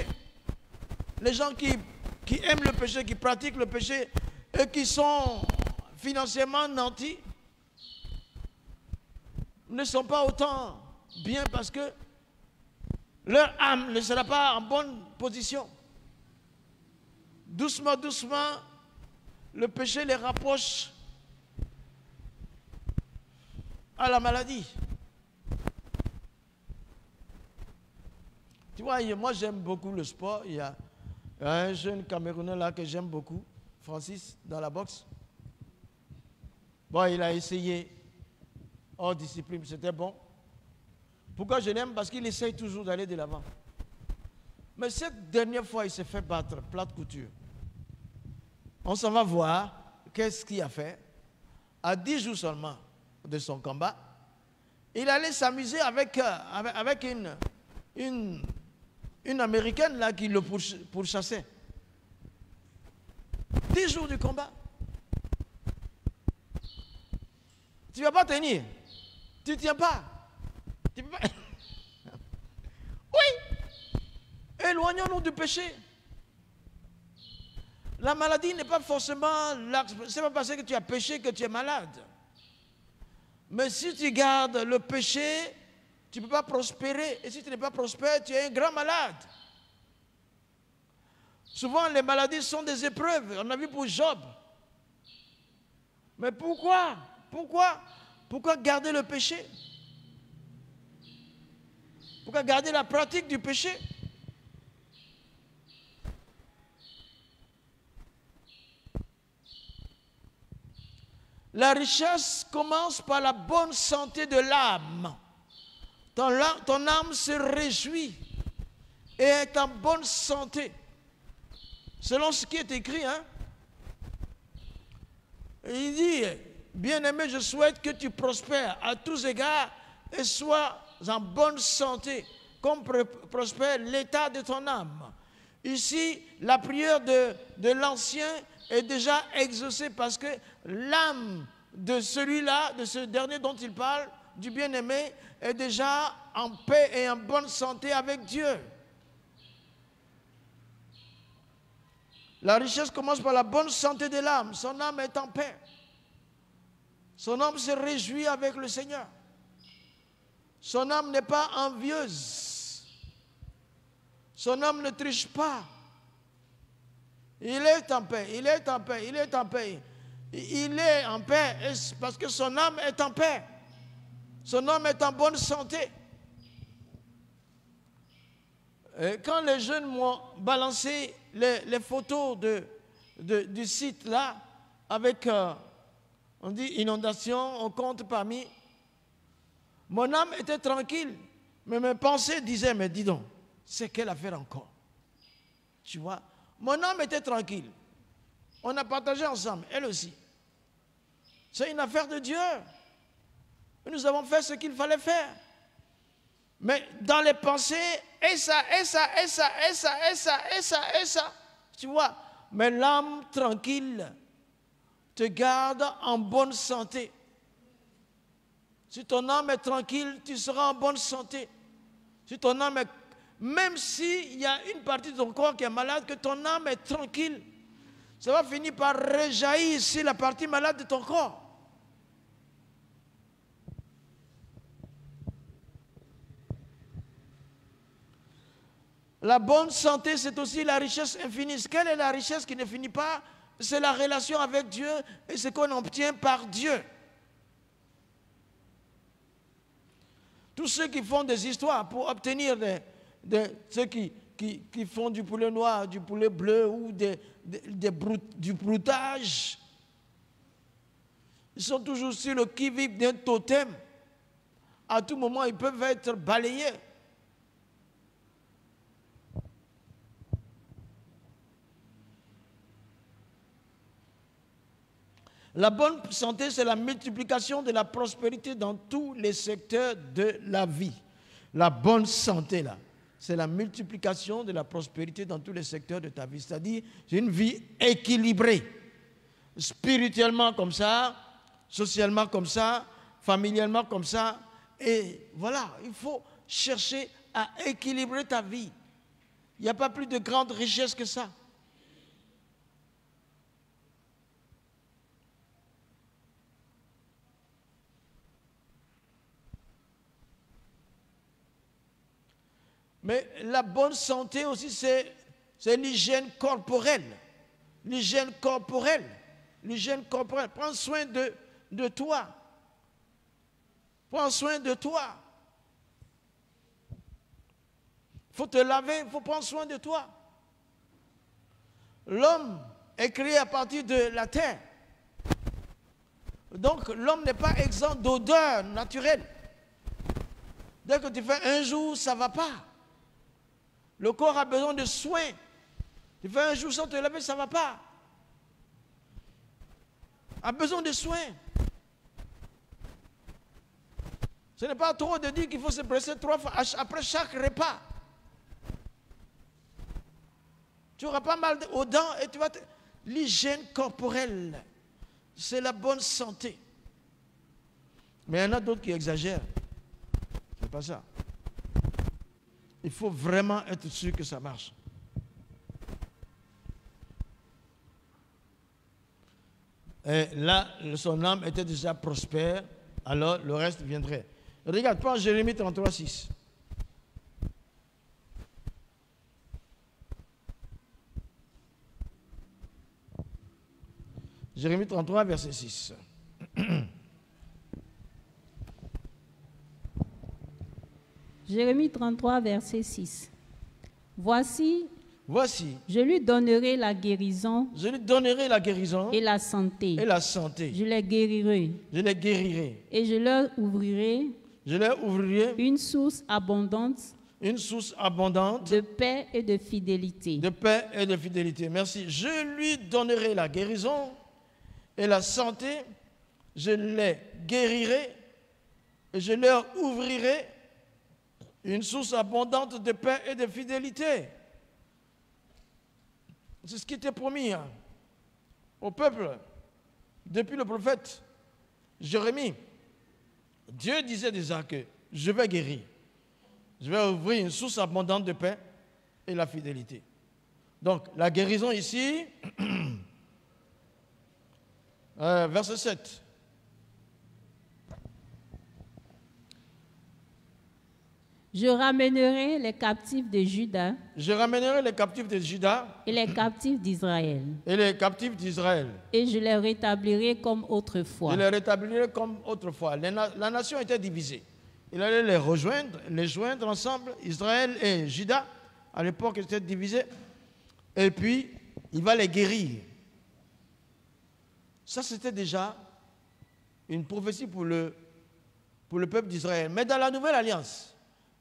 les gens qui aiment le péché, qui pratiquent le péché et qui sont financièrement nantis ne sont pas autant bien parce que leur âme ne sera pas en bonne position. Doucement, doucement, le péché les rapproche à la maladie. Tu vois, moi j'aime beaucoup le sport. Il y a un jeune Camerounais là que j'aime beaucoup, Francis, dans la boxe. Bon, il a essayé hors discipline, c'était bon. Pourquoi je l'aime? Parce qu'il essaye toujours d'aller de l'avant. Mais cette dernière fois, il s'est fait battre, plate couture. On s'en va voir qu'est-ce qu'il a fait. À 10 jours seulement de son combat, il allait s'amuser avec une Américaine là qui le pourchassait. 10 jours du combat. Tu ne vas pas tenir. Tu ne tiens pas. Tu peux pas. Oui. Éloignons-nous du péché. La maladie n'est pas forcément... Ce n'est pas parce que tu as péché que tu es malade. Mais si tu gardes le péché, tu ne peux pas prospérer. Et si tu n'es pas prospère, tu es un grand malade. Souvent, les maladies sont des épreuves. On a vu pour Job. Mais pourquoi? Pourquoi garder le péché? Pourquoi garder la pratique du péché? La richesse commence par la bonne santé de l'âme. Ton âme se réjouit et est en bonne santé. Selon ce qui est écrit, hein? Il dit, bien-aimé, je souhaite que tu prospères à tous égards et sois en bonne santé, comme prospère l'état de ton âme. Ici, la prière de l'ancien est déjà exaucée parce que l'âme de celui-là, de ce dernier dont il parle, du bien-aimé, est déjà en paix et en bonne santé avec Dieu. La richesse commence par la bonne santé de l'âme. Son âme est en paix. Son âme se réjouit avec le Seigneur. Son âme n'est pas envieuse. Son âme ne triche pas. Il est en paix, il est en paix, il est en paix. Il est en paix parce que son âme est en paix. Son âme est en bonne santé. Et quand les jeunes m'ont balancé les photos du site là, avec, on dit inondation, on compte parmi, mon âme était tranquille, mais mes pensées disaient, mais dis donc, c'est quelle affaire encore? Tu vois, mon âme était tranquille. On a partagé ensemble, elle aussi. C'est une affaire de Dieu. Nous avons fait ce qu'il fallait faire. Mais dans les pensées, et ça, tu vois. Mais l'âme tranquille te garde en bonne santé. Si ton âme est tranquille, tu seras en bonne santé. Si ton âme est... Même s'il y a une partie de ton corps qui est malade, que ton âme est tranquille, ça va finir par rejaillir sur la partie malade de ton corps. La bonne santé, c'est aussi la richesse infinie. Quelle est la richesse qui ne finit pas? C'est la relation avec Dieu et ce qu'on obtient par Dieu. Tous ceux qui font des histoires pour obtenir ceux qui font du poulet noir, du poulet bleu ou du broutage, ils sont toujours sur le qui-vive d'un totem. À tout moment, ils peuvent être balayés. La bonne santé, c'est la multiplication de la prospérité dans tous les secteurs de la vie. La bonne santé, là, c'est la multiplication de la prospérité dans tous les secteurs de ta vie. C'est-à-dire, c'est une vie équilibrée. Spirituellement comme ça, socialement comme ça, familialement comme ça. Et voilà, il faut chercher à équilibrer ta vie. Il n'y a pas plus de grande richesse que ça. Mais la bonne santé aussi, c'est l'hygiène corporelle. L'hygiène corporelle. L'hygiène corporelle. Prends soin de toi. Prends soin de toi. Il faut te laver, il faut prendre soin de toi. L'homme est créé à partir de la terre. Donc l'homme n'est pas exempt d'odeur naturelle. Dès que tu fais un jour, ça ne va pas. Le corps a besoin de soins. Tu fais un jour sans te laver, ça ne va pas. A besoin de soins. Ce n'est pas trop de dire qu'il faut se presser 3 fois après chaque repas. Tu auras pas mal aux dents et tu vas... L'hygiène corporelle, c'est la bonne santé. Mais il y en a d'autres qui exagèrent. C'est pas ça. Il faut vraiment être sûr que ça marche. Et là, son âme était déjà prospère, alors le reste viendrait. Regarde, prends Jérémie 33, 6. Jérémie 33, verset 6. Jérémie 33, verset 6. Voici, je lui donnerai la guérison. Je lui donnerai la guérison. Et la santé. Et la santé. Je les guérirai. Je les guérirai. Et je leur ouvrirai. Je leur ouvrirai. Une source abondante. Une source abondante. De paix et de fidélité. De paix et de fidélité. Merci. Je lui donnerai la guérison et la santé. Je les guérirai. Et je leur ouvrirai une source abondante de paix et de fidélité. C'est ce qui était promis au peuple depuis le prophète Jérémie. Dieu disait déjà que je vais guérir. Je vais ouvrir une source abondante de paix et la fidélité. Donc, la guérison ici, verset 7. Je ramènerai les captifs de Juda. Je ramènerai les captifs de Juda. Et les captifs d'Israël. Et les captifs d'Israël. Et je les rétablirai comme autrefois. Je les rétablirai comme autrefois. La nation était divisée. Il allait les joindre ensemble, Israël et Juda. À l'époque, ils étaient divisés. Et puis, il va les guérir. Ça, c'était déjà une prophétie pour le peuple d'Israël. Mais dans la nouvelle alliance,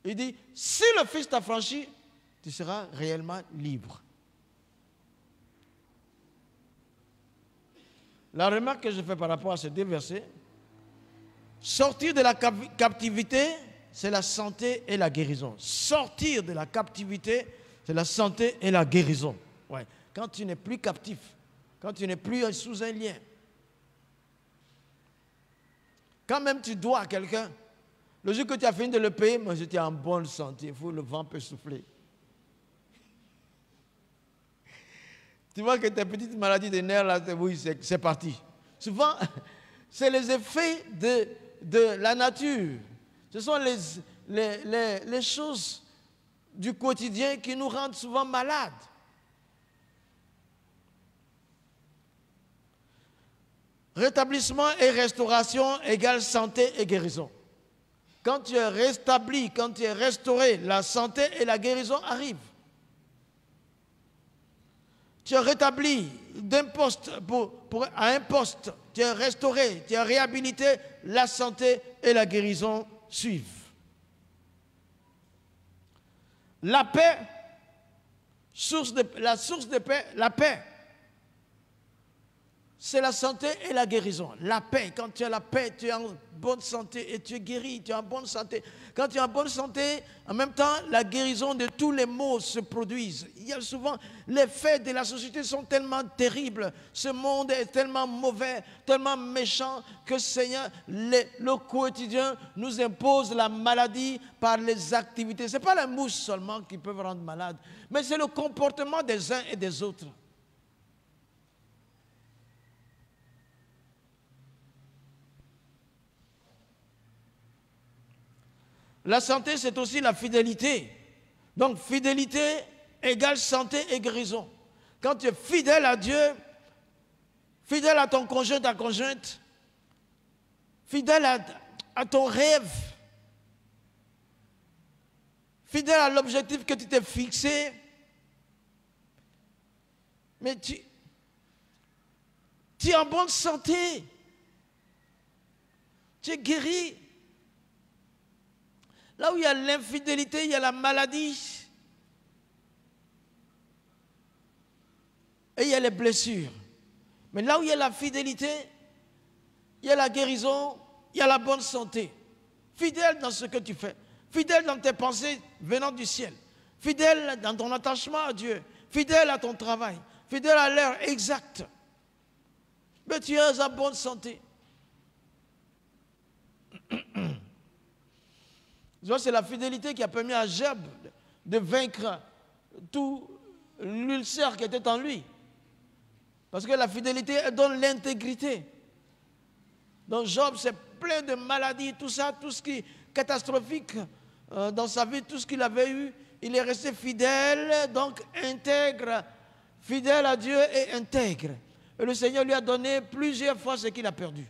il dit, si le Fils t'a franchi, tu seras réellement libre. La remarque que je fais par rapport à ces deux versets, sortir de la captivité, c'est la santé et la guérison. Sortir de la captivité, c'est la santé et la guérison. Ouais. Quand tu n'es plus captif, quand tu n'es plus sous un lien, quand même tu dois à quelqu'un, le jour que tu as fini de le payer, moi j'étais en bonne santé, il faut le vent peut souffler. Tu vois que tes petites maladies de nerfs, là, oui, c'est parti. Souvent, c'est les effets de la nature. Ce sont les choses du quotidien qui nous rendent souvent malades. Rétablissement et restauration égale santé et guérison. Quand tu es rétabli, quand tu es restauré, la santé et la guérison arrivent. Tu es rétabli d'un poste à un poste, tu es restauré, tu es réhabilité, la santé et la guérison suivent. La paix, la source de paix, la paix. c'est la santé et la guérison. La paix, quand tu as la paix, tu es en bonne santé et tu es guéri, tu es en bonne santé. Quand tu es en bonne santé, en même temps, la guérison de tous les maux se produisent. Il y a souvent, les faits de la société sont tellement terribles. Ce monde est tellement mauvais, tellement méchant que Seigneur, le quotidien nous impose la maladie par les activités. Ce n'est pas la mouche seulement qui peut rendre malade, mais c'est le comportement des uns et des autres. La santé, c'est aussi la fidélité. Donc, fidélité égale santé et guérison. Quand tu es fidèle à Dieu, fidèle à ton conjoint, ta conjointe, fidèle à ton rêve, fidèle à l'objectif que tu t'es fixé, mais tu es en bonne santé, tu es guéri. Là où il y a l'infidélité, il y a la maladie. Et il y a les blessures. Mais là où il y a la fidélité, il y a la guérison, il y a la bonne santé. Fidèle dans ce que tu fais. Fidèle dans tes pensées venant du ciel. Fidèle dans ton attachement à Dieu. Fidèle à ton travail. Fidèle à l'heure exacte. Mais tu es en bonne santé. C'est la fidélité qui a permis à Job de vaincre tout l'ulcère qui était en lui. Parce que la fidélité, elle donne l'intégrité. Donc Job, c'est plein de maladies, tout ça, tout ce qui est catastrophique dans sa vie, tout ce qu'il avait eu, il est resté fidèle, donc intègre, fidèle à Dieu et intègre. Et le Seigneur lui a donné plusieurs fois ce qu'il a perdu.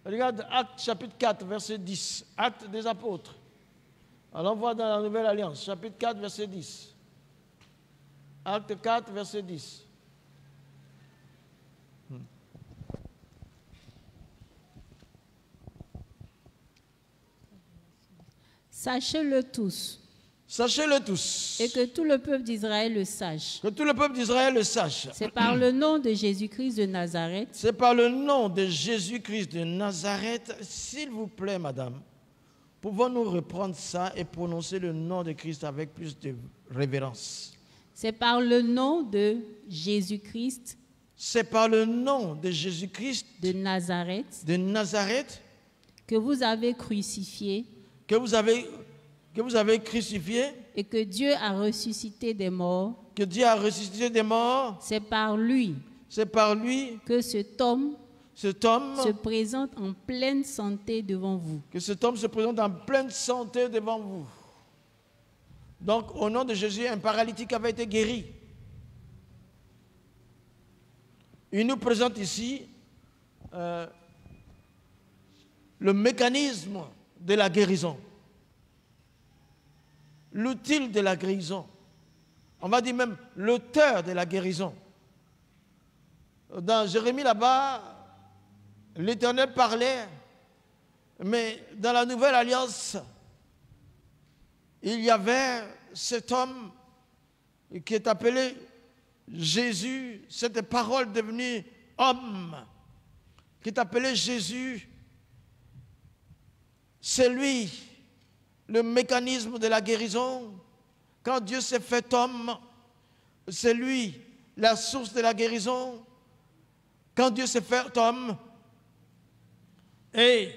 Regarde Actes chapitre 4, verset 10. Actes des apôtres. Alors on voit dans la Nouvelle Alliance, chapitre 4, verset 10. Acte 4, verset 10. Sachez-le tous. Sachez-le tous. Et que tout le peuple d'Israël le sache. Que tout le peuple d'Israël le sache. C'est par le nom de Jésus-Christ de Nazareth. C'est par le nom de Jésus-Christ de Nazareth. S'il vous plaît, madame, pouvons-nous reprendre ça et prononcer le nom de Christ avec plus de révérence? C'est par le nom de Jésus-Christ. C'est par le nom de Jésus-Christ de Nazareth. De Nazareth. Que vous avez crucifié. Que vous avez crucifié. Et que Dieu a ressuscité des morts. Que Dieu a ressuscité des morts. C'est par lui. C'est par lui. Que cet homme se présente en pleine santé devant vous. Que cet homme se présente en pleine santé devant vous. Donc, au nom de Jésus, un paralytique avait été guéri. Il nous présente ici le mécanisme de la guérison. L'outil de la guérison. On va dire même l'auteur de la guérison. Dans Jérémie là-bas, l'Éternel parlait, mais dans la Nouvelle Alliance, il y avait cet homme qui est appelé Jésus, cette parole devenue homme, qui est appelé Jésus. C'est lui, le mécanisme de la guérison. Quand Dieu s'est fait homme, c'est lui, la source de la guérison. Quand Dieu s'est fait homme, et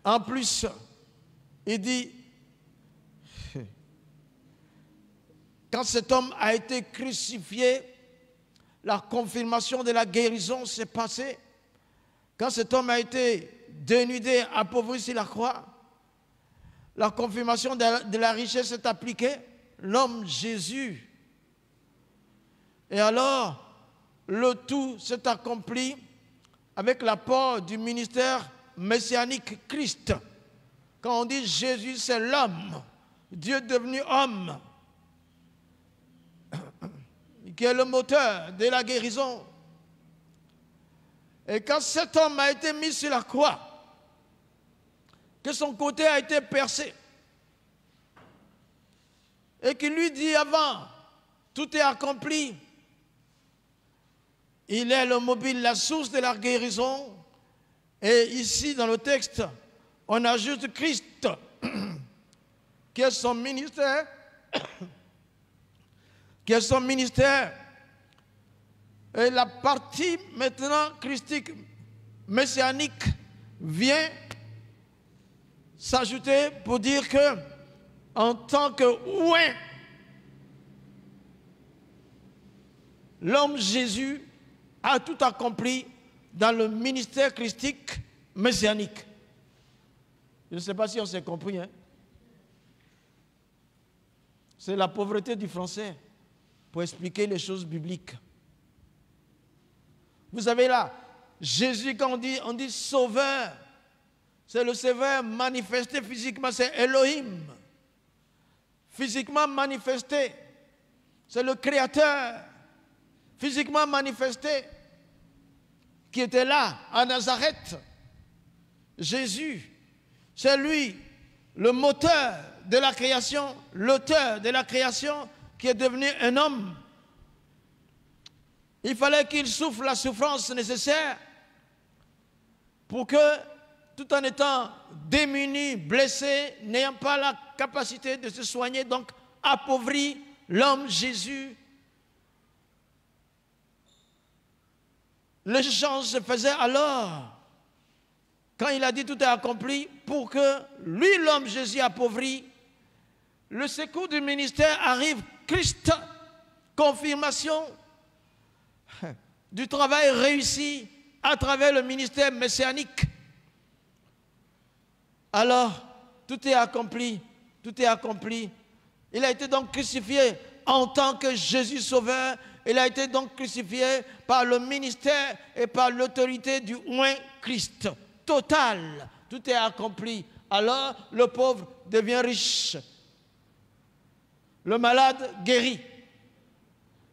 en plus, il dit, quand cet homme a été crucifié, la confirmation de la guérison s'est passée. Quand cet homme a été dénudé, appauvri sur la croix, la confirmation de la richesse s'est appliquée. L'homme Jésus. Et alors, le tout s'est accompli avec l'apport du ministère messianique Christ. Quand on dit Jésus, c'est l'homme, Dieu devenu homme, qui est le moteur de la guérison. Et quand cet homme a été mis sur la croix, que son côté a été percé, et qui lui dit avant, tout est accompli. Il est le mobile, la source de la guérison. Et ici, dans le texte, on ajoute Christ, qui est son ministère, qui est son ministère. Et la partie maintenant christique, messianique, vient s'ajouter pour dire que, en tant que oint, l'homme Jésus a tout accompli dans le ministère christique messianique. Je ne sais pas si on s'est compris. Hein? C'est la pauvreté du français pour expliquer les choses bibliques. Vous savez là, Jésus, quand on dit sauveur, c'est le sauveur manifesté physiquement, c'est Elohim. Physiquement manifesté, c'est le Créateur. Physiquement manifesté, qui était là, à Nazareth. Jésus, c'est lui, le moteur de la création, l'auteur de la création, qui est devenu un homme. Il fallait qu'il souffre la souffrance nécessaire pour que, tout en étant démuni, blessé, n'ayant pas la capacité de se soigner, donc appauvri, l'homme Jésus, l'échange se faisait alors, quand il a dit tout est accompli, pour que lui, l'homme Jésus appauvri, le secours du ministère arrive, Christ, confirmation du travail réussi à travers le ministère messianique. Alors, tout est accompli, tout est accompli. Il a été donc crucifié en tant que Jésus sauveur. Il a été donc crucifié par le ministère et par l'autorité du oint Christ. Total, tout est accompli. Alors, le pauvre devient riche. Le malade guérit.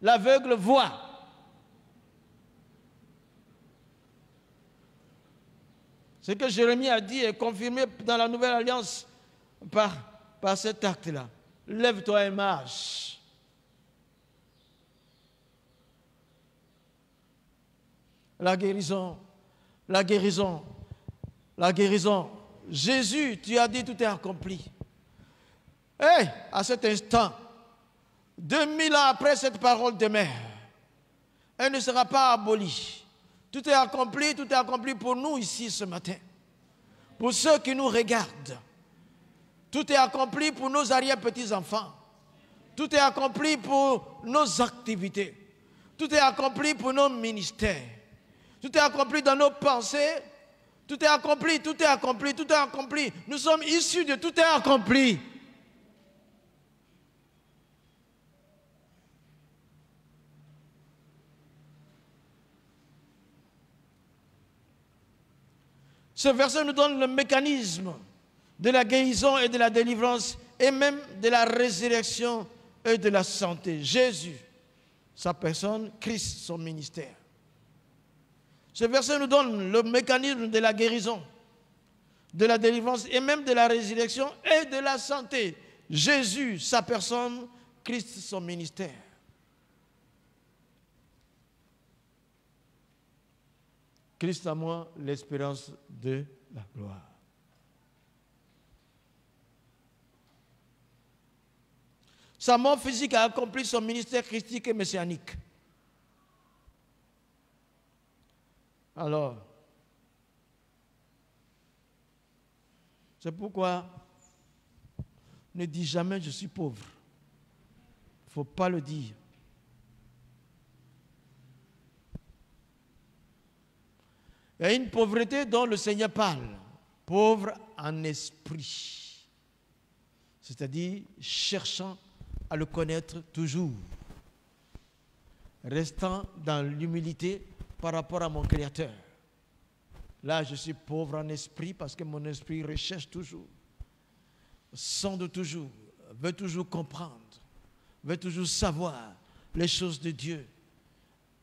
L'aveugle voit. Ce que Jérémie a dit est confirmé dans la Nouvelle Alliance par cet acte-là. Lève-toi et marche. La guérison, la guérison, la guérison. Jésus, tu as dit tout est accompli. Et à cet instant, 2000 ans après cette parole de mère, elle ne sera pas abolie. Tout est accompli pour nous ici ce matin. Pour ceux qui nous regardent. Tout est accompli pour nos arrière-petits-enfants. Tout est accompli pour nos activités. Tout est accompli pour nos ministères. Tout est accompli dans nos pensées. Tout est accompli, tout est accompli, tout est accompli. Nous sommes issus de tout est accompli. Ce verset nous donne le mécanisme de la guérison et de la délivrance et même de la résurrection et de la santé. Jésus, sa personne, Christ, son ministère. Ce verset nous donne le mécanisme de la guérison, de la délivrance et même de la résurrection et de la santé. Jésus, sa personne, Christ, son ministère. Christ à moi, l'espérance de la gloire. Sa mort physique a accompli son ministère christique et messianique. Alors, c'est pourquoi ne dis jamais je suis pauvre. Il ne faut pas le dire. Il y a une pauvreté dont le Seigneur parle. Pauvre en esprit. C'est-à-dire cherchant à le connaître toujours. Restant dans l'humilité par rapport à mon Créateur. Là, je suis pauvre en esprit parce que mon esprit recherche toujours. Sonde toujours. Veut toujours comprendre. Veut toujours savoir les choses de Dieu.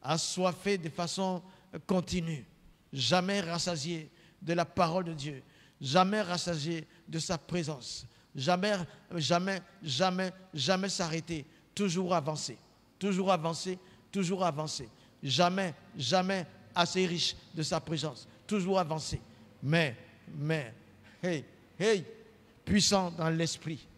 Assoiffé de façon continue. Jamais rassasié de la parole de Dieu, jamais rassasié de sa présence, Jamais, jamais, jamais, jamais s'arrêter. Toujours avancer. Toujours avancer. Toujours avancer. Jamais, jamais assez riche de sa présence. Toujours avancer. Mais, hey, puissant dans l'esprit.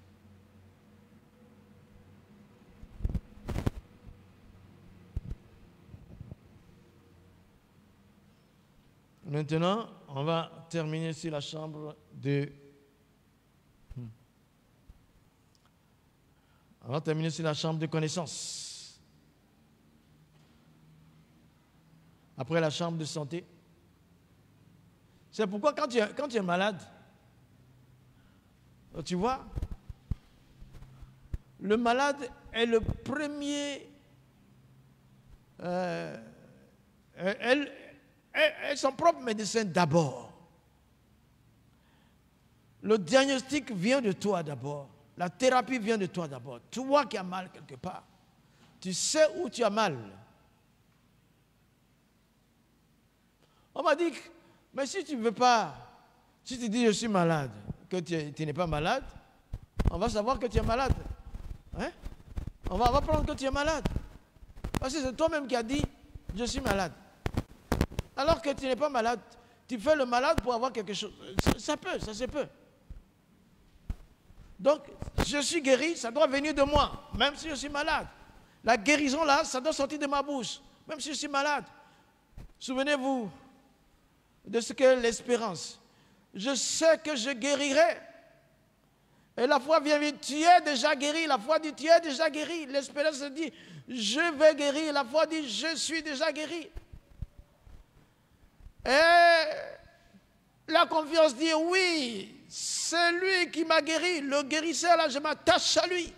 Maintenant, on va terminer sur la chambre de... On va terminer sur la chambre de connaissance. Après la chambre de santé. C'est pourquoi quand tu es malade, tu vois, le malade est le premier... elle est son propre médecin d'abord. Le diagnostic vient de toi d'abord. La thérapie vient de toi d'abord. Toi qui as mal quelque part, tu sais où tu as mal. On m'a dit, mais si tu ne veux pas, si tu dis je suis malade, que tu n'es pas malade, on va savoir que tu es malade. Hein? On va apprendre que tu es malade. Parce que c'est toi-même qui as dit je suis malade. Alors que tu n'es pas malade, tu fais le malade pour avoir quelque chose. Ça se peut. Donc, je suis guéri, ça doit venir de moi, même si je suis malade. La guérison là, ça doit sortir de ma bouche, même si je suis malade. Souvenez-vous de ce qu'est l'espérance. Je sais que je guérirai. Et la foi vient vite, tu es déjà guéri. La foi dit, tu es déjà guéri. L'espérance dit, je vais guérir. La foi dit, je suis déjà guéri. Et la confiance dit, oui, c'est lui qui m'a guéri. Le guérisseur, là, je m'attache à lui.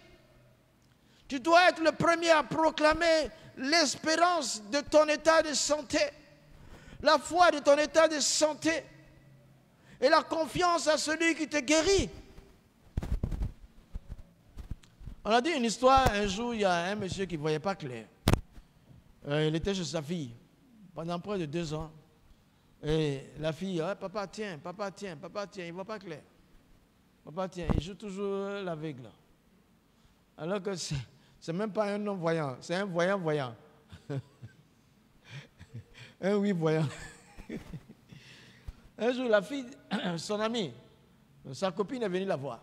Tu dois être le premier à proclamer l'espérance de ton état de santé, la foi de ton état de santé et la confiance à celui qui te guérit. On a dit une histoire, un jour, il y a un monsieur qui ne voyait pas clair. Il était chez sa fille pendant près de 2 ans. Et la fille, oh, papa tiens, il ne voit pas clair. Papa tiens, il joue toujours l'aveugle. Alors que ce n'est même pas un non-voyant, c'est un voyant-voyant. Un oui-voyant. Un jour, la fille, son amie, sa copine est venue la voir.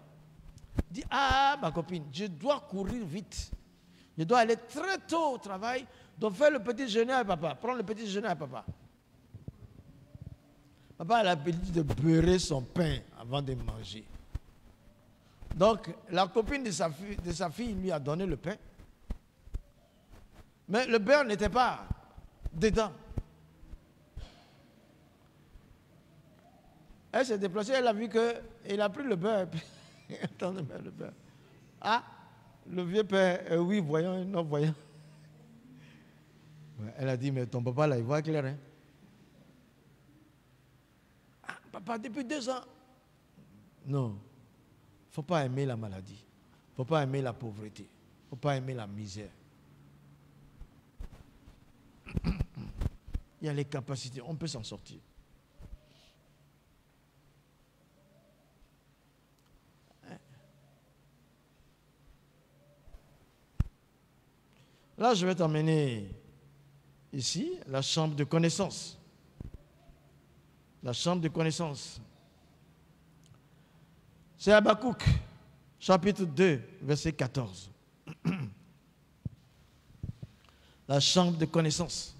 Dit, ah, ma copine, je dois courir vite. Je dois aller très tôt au travail, donc faire le petit déjeuner à papa, prendre le petit déjeuner à papa. Papa a l'habitude de beurrer son pain avant de manger. Donc, la copine de sa fille lui a donné le pain. Mais le beurre n'était pas dedans. Elle s'est déplacée, elle a vu qu'il a pris le beurre. Attendez, le beurre. Ah, le vieux père, oui, voyant, non voyant. Elle a dit, mais ton papa là, il voit clair, hein? Papa, depuis 2 ans. Non. Il ne faut pas aimer la maladie. Il ne faut pas aimer la pauvreté. Il ne faut pas aimer la misère. Il y a les capacités. On peut s'en sortir. Là, je vais t'emmener ici, la chambre de connaissance. La chambre de connaissance. C'est Habakkuk, chapitre 2, verset 14. La chambre de connaissance.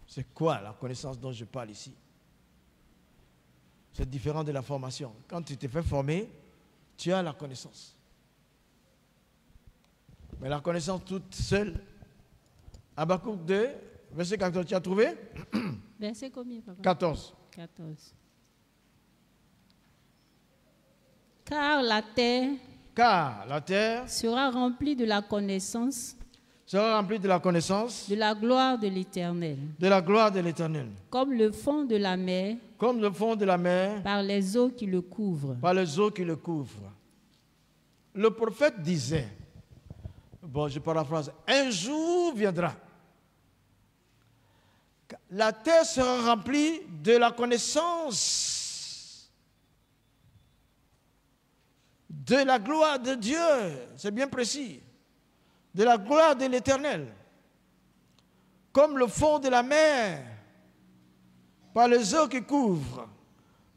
C'est quoi la connaissance dont je parle ici? C'est différent de la formation. Quand tu t'es fait former, tu as la connaissance. Mais la connaissance toute seule, Habakkuk 2, verset 14, tu as trouvé? Verset combien, papa? 14. Car la terre sera remplie de la connaissance. De la gloire de l'Éternel. Comme le fond de la mer. Par les eaux qui le couvrent. Le prophète disait, bon, je paraphrase, un jour viendra. La terre sera remplie de la connaissance de la gloire de Dieu, c'est bien précis, de la gloire de l'Éternel, comme le fond de la mer, par les eaux qui couvrent.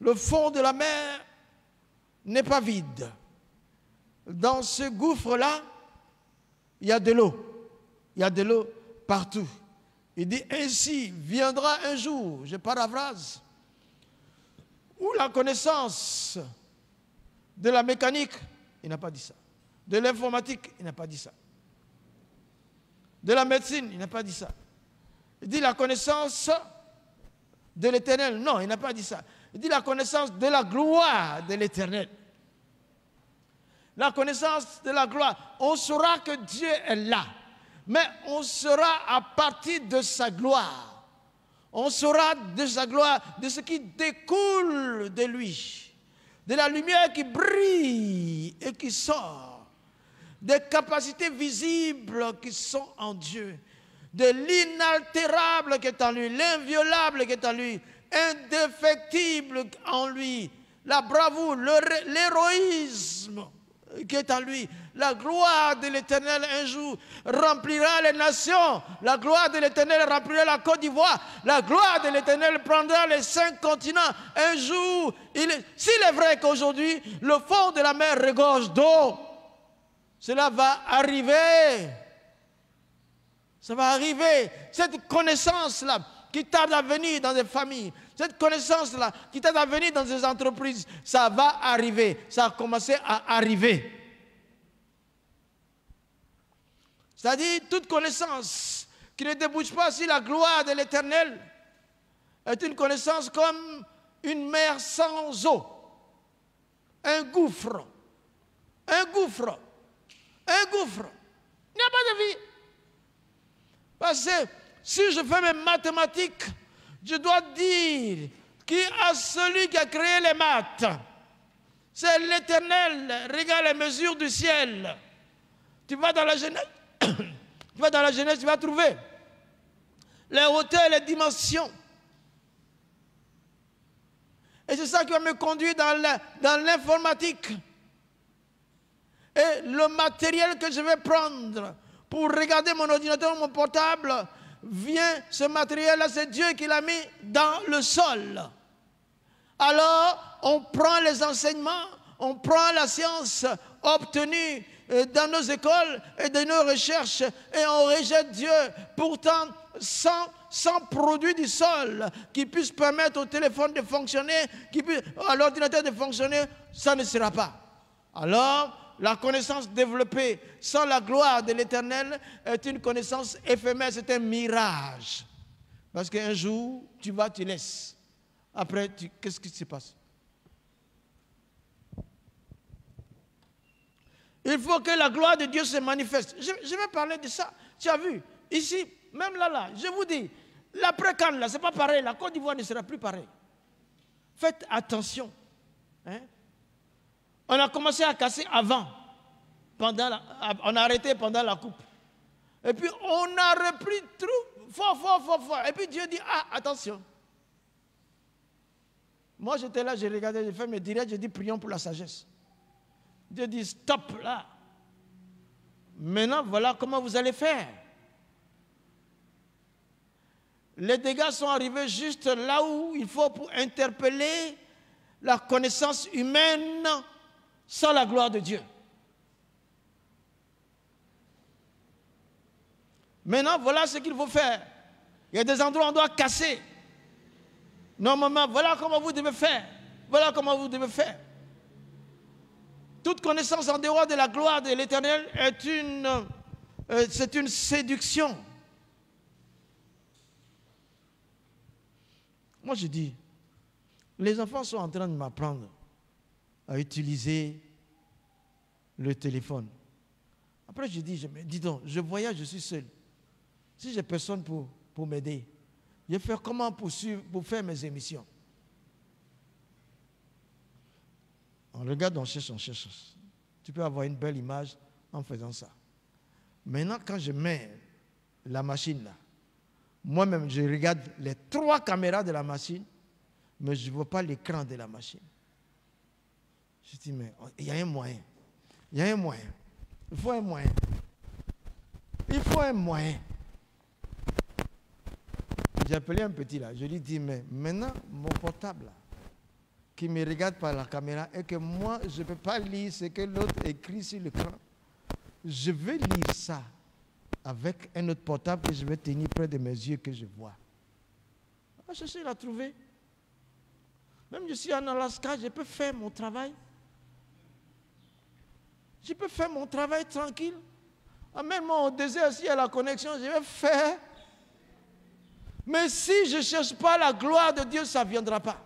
Le fond de la mer n'est pas vide. Dans ce gouffre-là, il y a de l'eau. Il y a de l'eau partout. Il dit, ainsi viendra un jour, je paraphrase, où la connaissance de la mécanique, il n'a pas dit ça. De l'informatique, il n'a pas dit ça. De la médecine, il n'a pas dit ça. Il dit la connaissance de l'Éternel. Non, il n'a pas dit ça. Il dit la connaissance de la gloire de l'Éternel. La connaissance de la gloire. On saura que Dieu est là. Mais on saura à partir de sa gloire. On saura de sa gloire, de ce qui découle de lui. De la lumière qui brille et qui sort. Des capacités visibles qui sont en Dieu. De l'inaltérable qui est en lui, l'inviolable qui est en lui, indéfectible en lui, la bravoure, l'héroïsme qui est en lui. La gloire de l'Éternel un jour remplira les nations. La gloire de l'Éternel remplira la Côte d'Ivoire. La gloire de l'Éternel prendra les 5 continents. Un jour, s'il est vrai qu'aujourd'hui, le fond de la mer regorge d'eau, cela va arriver. Ça va arriver. Cette connaissance-là qui tarde à venir dans des familles, cette connaissance-là qui tarde à venir dans des entreprises, ça va arriver. Ça a commencé à arriver. C'est-à-dire, toute connaissance qui ne débouche pas sur la gloire de l'Éternel est une connaissance comme une mer sans eau. Un gouffre. Un gouffre. Un gouffre. Il n'y a pas de vie. Parce que si je fais mes mathématiques, je dois dire qu'à celui qui a créé les maths, c'est l'Éternel. Regarde les mesures du ciel. Tu vas dans la Genèse, tu vas trouver les hauteurs, les dimensions. Et c'est ça qui va me conduire dans l'informatique. Et le matériel que je vais prendre pour regarder mon ordinateur, mon portable, ce matériel-là, c'est Dieu qui l'a mis dans le sol. Alors, on prend les enseignements, on prend la science obtenue dans nos écoles et de nos recherches et on rejette Dieu. Pourtant, sans produit du sol qui puisse permettre au téléphone de fonctionner, à l'ordinateur de fonctionner, ça ne sera pas. Alors, la connaissance développée sans la gloire de l'Éternel est une connaissance éphémère, c'est un mirage. Parce qu'un jour, tu laisses. Après, qu'est-ce qui se passe? Il faut que la gloire de Dieu se manifeste. Je vais parler de ça. Tu as vu, ici, même là, je vous dis, l'après-Cannes, là, ce n'est pas pareil. La Côte d'Ivoire ne sera plus pareil. Faites attention. Hein? On a commencé à casser avant. On a arrêté pendant la coupe. Et puis, on a repris fort. Et puis, Dieu dit, attention. Moi, j'étais là, j'ai regardé, j'ai fait mes directs, j'ai dit, prions pour la sagesse. Dieu dit, stop là. Maintenant, voilà comment vous allez faire. Les dégâts sont arrivés juste là où il faut pour interpeller la connaissance humaine sans la gloire de Dieu. Maintenant, voilà ce qu'il faut faire. Il y a des endroits où on doit casser. Normalement, voilà comment vous devez faire. Voilà comment vous devez faire. Toute connaissance en dehors de la gloire de l'Éternel c'est une séduction. Moi, je dis, les enfants sont en train de m'apprendre à utiliser le téléphone. Après, je dis, dis donc, je voyage, je suis seul. Si j'ai personne pour m'aider, je vais faire comment pour faire mes émissions? On regarde, on cherche. Tu peux avoir une belle image en faisant ça. Maintenant, quand je mets la machine là, moi-même, je regarde les 3 caméras de la machine, mais je ne vois pas l'écran de la machine. Je dis, mais il y a un moyen. Il y a un moyen. Il faut un moyen. Il faut un moyen. J'ai appelé un petit là. Je lui dis, mais maintenant, mon portable là, qui me regarde par la caméra et que moi, je ne peux pas lire ce que l'autre écrit sur l'écran. Je vais lire ça avec un autre portable que je vais tenir près de mes yeux que je vois. On va chercher à la trouver. Même je suis en Alaska, je peux faire mon travail. Je peux faire mon travail tranquille. Même au désert, s'il y a la connexion, je vais faire. Mais si je ne cherche pas la gloire de Dieu, ça ne viendra pas.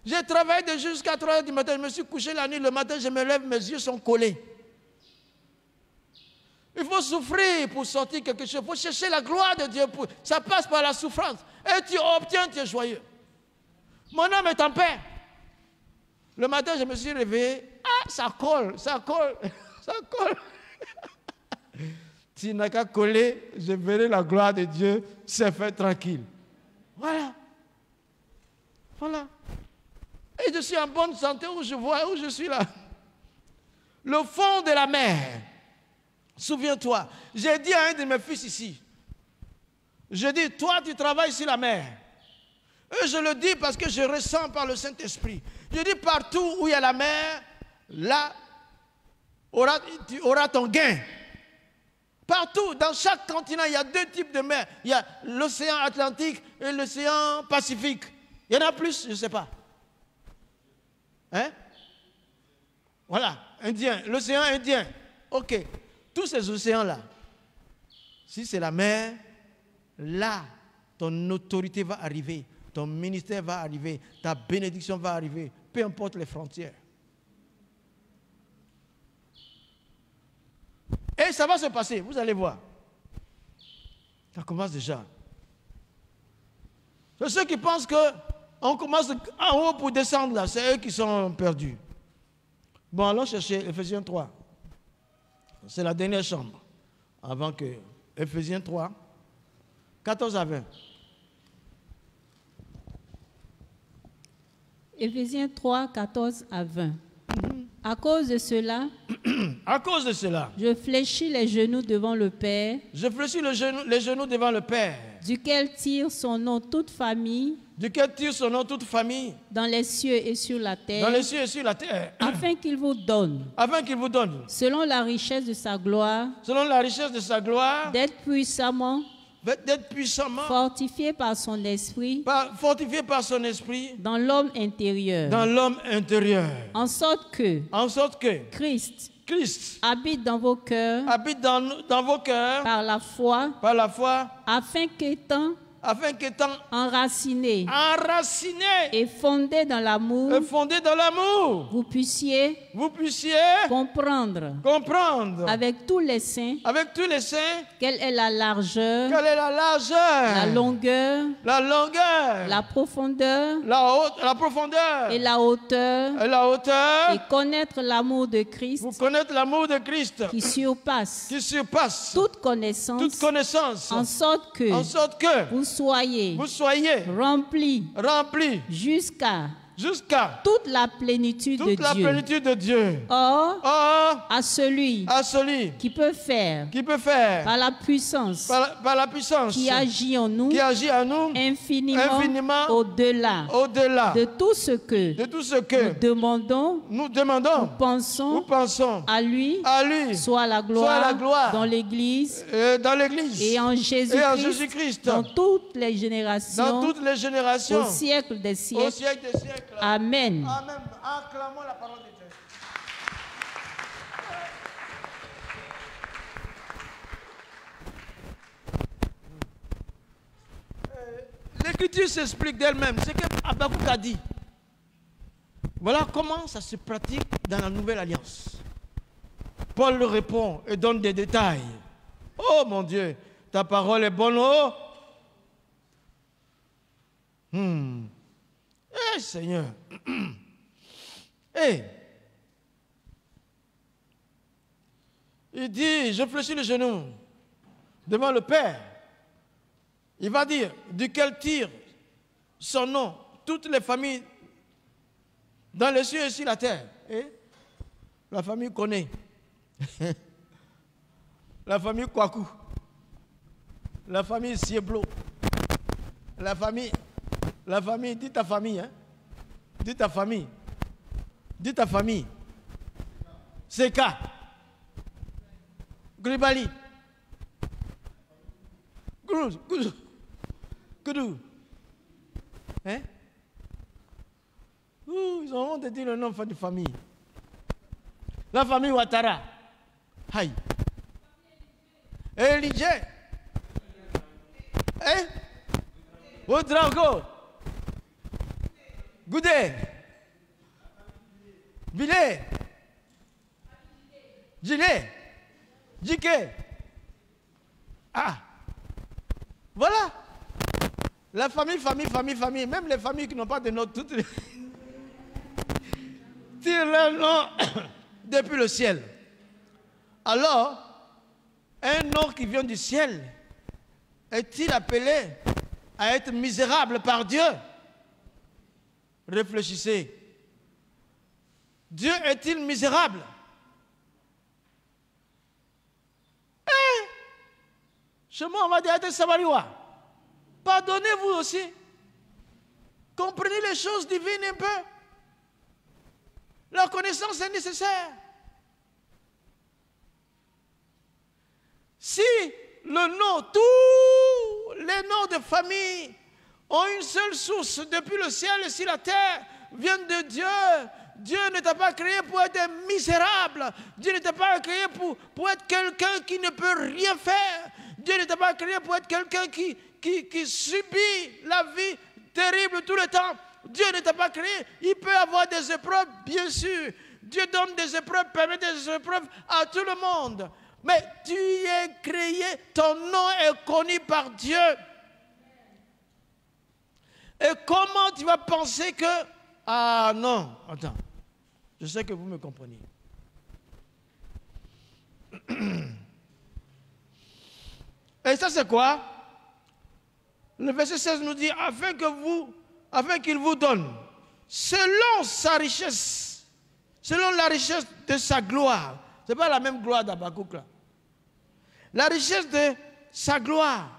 J'ai travaillé jusqu'à 3 h du matin. Je me suis couché la nuit. Le matin, je me lève, mes yeux sont collés. Il faut souffrir pour sortir quelque chose. Il faut chercher la gloire de Dieu. Ça passe par la souffrance. Et tu obtiens, tu es joyeux. Mon âme est en paix. Le matin, je me suis réveillé. Ah, ça colle, ça colle, ça colle. Tu n'as qu'à coller, je verrai la gloire de Dieu. C'est fait tranquille. Voilà. Voilà. Et je suis en bonne santé où je vois, où je suis là. Le fond de la mer. Souviens-toi, j'ai dit à un de mes fils ici, je dis, toi tu travailles sur la mer. Et je le dis parce que je ressens par le Saint-Esprit. Je dis, partout où il y a la mer, là, tu auras ton gain. Partout, dans chaque continent, il y a 2 types de mer. Il y a l'océan Atlantique et l'océan Pacifique. Il y en a plus, je ne sais pas. Hein? Voilà, Indien, l'océan Indien. Ok, tous ces océans-là, si c'est la mer, là, ton autorité va arriver, ton ministère va arriver, ta bénédiction va arriver, peu importe les frontières. Et ça va se passer, vous allez voir. Ça commence déjà. C'est ceux qui pensent qu'on commence en haut pour descendre là, c'est eux qui sont perdus. Bon, allons chercher Éphésiens 3. C'est la dernière chambre. Avant que... Éphésiens 3, 14 à 20. Éphésiens 3, 14 à 20. À cause de cela, je fléchis les genoux devant le Père. Je fléchis les genoux devant le Père. Duquel tire son nom toute famille. Dans les cieux et sur la terre. Afin qu'il vous donne. Selon la richesse de sa gloire. D'être puissamment. Fortifié par son esprit. Dans l'homme intérieur. En sorte que. Christ habite dans vos cœurs. Par la foi. Afin qu'étant enraciné et fondé dans l'amour, vous puissiez comprendre avec tous les saints quelle est la largeur, la longueur, la profondeur et la hauteur, et connaître l'amour de Christ, qui surpasse toute connaissance, en sorte que vous soyez remplis jusqu'à toute la plénitude de Dieu. Or, à celui qui peut faire par la puissance qui agit en nous infiniment au-delà de tout ce que nous demandons, nous pensons à lui soit la gloire dans l'Église et en Jésus-Christ dans toutes les générations au siècle des siècles. Amen. Amen. Acclamons la parole de Dieu. L'Écriture s'explique d'elle-même. C'est que Habakkuk a dit. Voilà comment ça se pratique dans la Nouvelle Alliance. Paul le répond et donne des détails. Oh mon Dieu, ta parole est bonne. Oh. Eh Seigneur. Eh. Il dit, je fléchis le genou devant le Père. Il va dire, duquel tire son nom toutes les familles dans les cieux et sur la terre. Et La famille connaît. La famille Kwaku. La famille Sieblo. La famille, dis ta famille, hein. Dis ta famille. Dis ta famille. Seka. Gribali. Goudou. Hein? Ils ont honte de dire le nom de famille. La famille Ouattara. Haï. Elige. Hein? Oudrago. Goudé. Bilé. Gilet. Jiké. Ah. Voilà. La famille. Même les familles qui n'ont pas de nom, toutes les... tirent leur nom depuis le ciel. Alors, un nom qui vient du ciel est-il appelé à être misérable par Dieu? Réfléchissez. Dieu est-il misérable? Chez moi, on va dire pardonnez-vous aussi. Comprenez les choses divines un peu. La connaissance est nécessaire. Si tous les noms de famille ont une seule source depuis le ciel et si la terre vient de Dieu, Dieu ne t'a pas créé pour être misérable. Dieu ne t'a pas créé pour être quelqu'un qui ne peut rien faire. Dieu ne t'a pas créé pour être quelqu'un qui subit la vie terrible tout le temps. Dieu ne t'a pas créé. Il peut avoir des épreuves, bien sûr. Dieu donne des épreuves, permet des épreuves à tout le monde. Mais tu es créé, ton nom est connu par Dieu. Et comment tu vas penser que... Ah non, attends. Je sais que vous me comprenez. Et ça c'est quoi? Le verset 16 nous dit, afin qu'il vous donne, selon sa richesse, selon la richesse de sa gloire. Ce n'est pas la même gloire d'Habakkuk là. La richesse de sa gloire,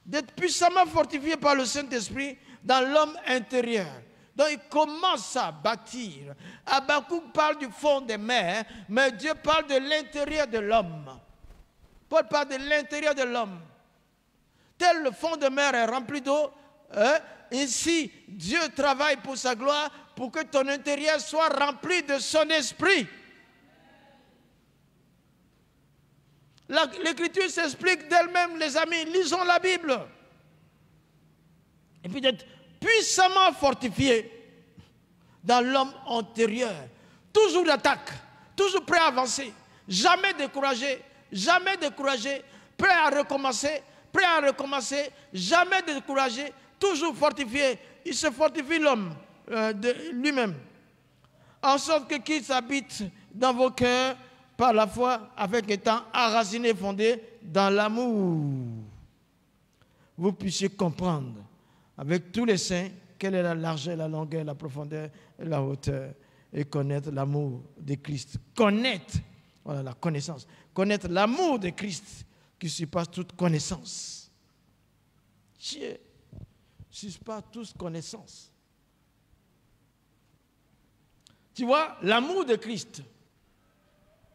d'être puissamment fortifié par le Saint-Esprit dans l'homme intérieur. Donc il commence à bâtir. Habakkuk parle du fond des mers, mais Dieu parle de l'intérieur de l'homme. Paul parle de l'intérieur de l'homme. Tel le fond de mer est rempli d'eau, ainsi Dieu travaille pour sa gloire, pour que ton intérieur soit rempli de son esprit. L'écriture s'explique d'elle-même, les amis. Lisons la Bible. Et puis d'être puissamment fortifié dans l'homme antérieur. Toujours d'attaque, toujours prêt à avancer. Jamais découragé, prêt à recommencer, jamais découragé, toujours fortifié. Il se fortifie l'homme de lui-même. En sorte que qu'il s'habite dans vos cœurs par la foi, avec étant enraciné, fondé dans l'amour. Vous puissiez comprendre avec tous les saints quelle est la largeur, la longueur, la profondeur et la hauteur, et connaître l'amour de Christ. Connaître, voilà la connaissance. Connaître l'amour de Christ qui surpasse toute connaissance. Dieu surpasse toute connaissance. Tu vois, l'amour de Christ,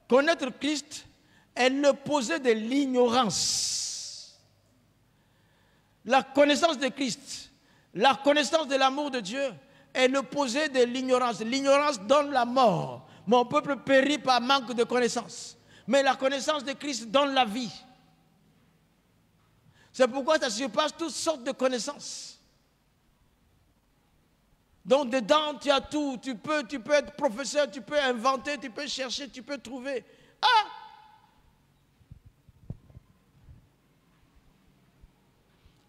connaître Christ est l'opposé de l'ignorance. La connaissance de Christ, la connaissance de l'amour de Dieu est l'opposé de l'ignorance. L'ignorance donne la mort. Mon peuple périt par manque de connaissance. Mais la connaissance de Christ donne la vie. C'est pourquoi ça surpasse toutes sortes de connaissances. Donc dedans, tu as tout. Tu peux être professeur, tu peux inventer, tu peux chercher, tu peux trouver. Ah!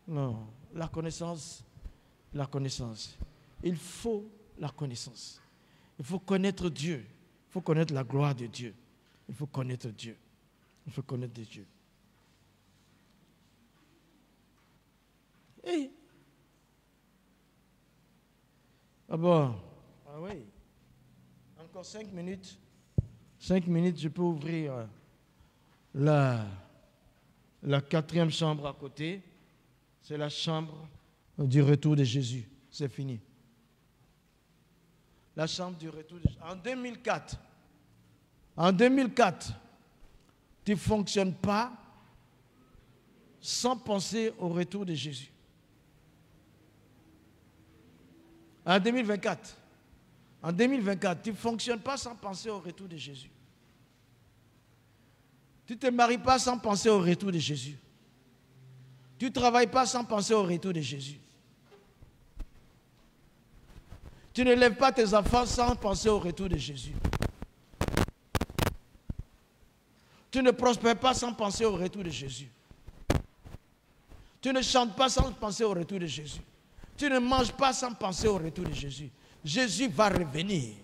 Non, la connaissance. Il faut la connaissance. Il faut connaître Dieu. Il faut connaître la gloire de Dieu. Il faut connaître Dieu. Il faut connaître Dieu. Et ah bon? Ah oui. Encore 5 minutes. 5 minutes, je peux ouvrir la 4e chambre à côté. C'est la chambre du retour de Jésus. C'est fini. La chambre du retour de Jésus. En 2004, tu ne fonctionnes pas sans penser au retour de Jésus. En 2024, tu ne fonctionnes pas sans penser au retour de Jésus. Tu ne te maries pas sans penser au retour de Jésus. Tu ne travailles pas sans penser au retour de Jésus. Tu ne lèves pas tes enfants sans penser au retour de Jésus. Tu ne prospères pas sans penser au retour de Jésus. Tu ne chantes pas sans penser au retour de Jésus. Tu ne manges pas sans penser au retour de Jésus. Jésus va revenir.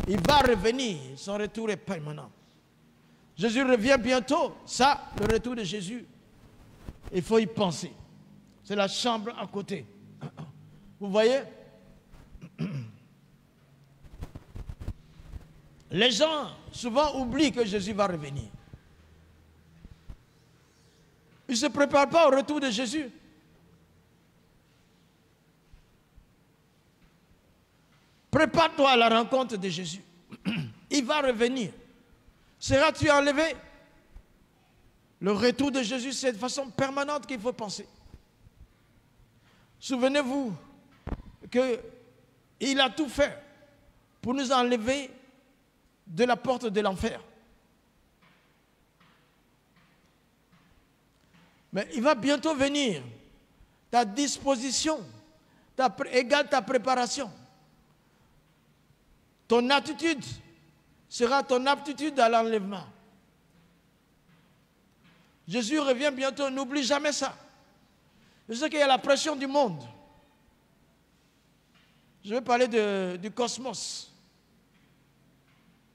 Il va revenir. Son retour est permanent. Jésus revient bientôt. Ça, le retour de Jésus, il faut y penser. C'est la chambre à côté. Vous voyez? Les gens souvent oublient que Jésus va revenir. Ils ne se préparent pas au retour de Jésus. Prépare-toi à la rencontre de Jésus. Il va revenir. Seras-tu enlevé? Le retour de Jésus, c'est de façon permanente qu'il faut penser. Souvenez-vous qu'il a tout fait pour nous enlever de la porte de l'enfer. Mais il va bientôt venir. Ta disposition égale ta préparation. Ton attitude sera ton aptitude à l'enlèvement. Jésus revient bientôt, n'oublie jamais ça. Je sais qu'il y a la pression du monde. Je vais parler du cosmos.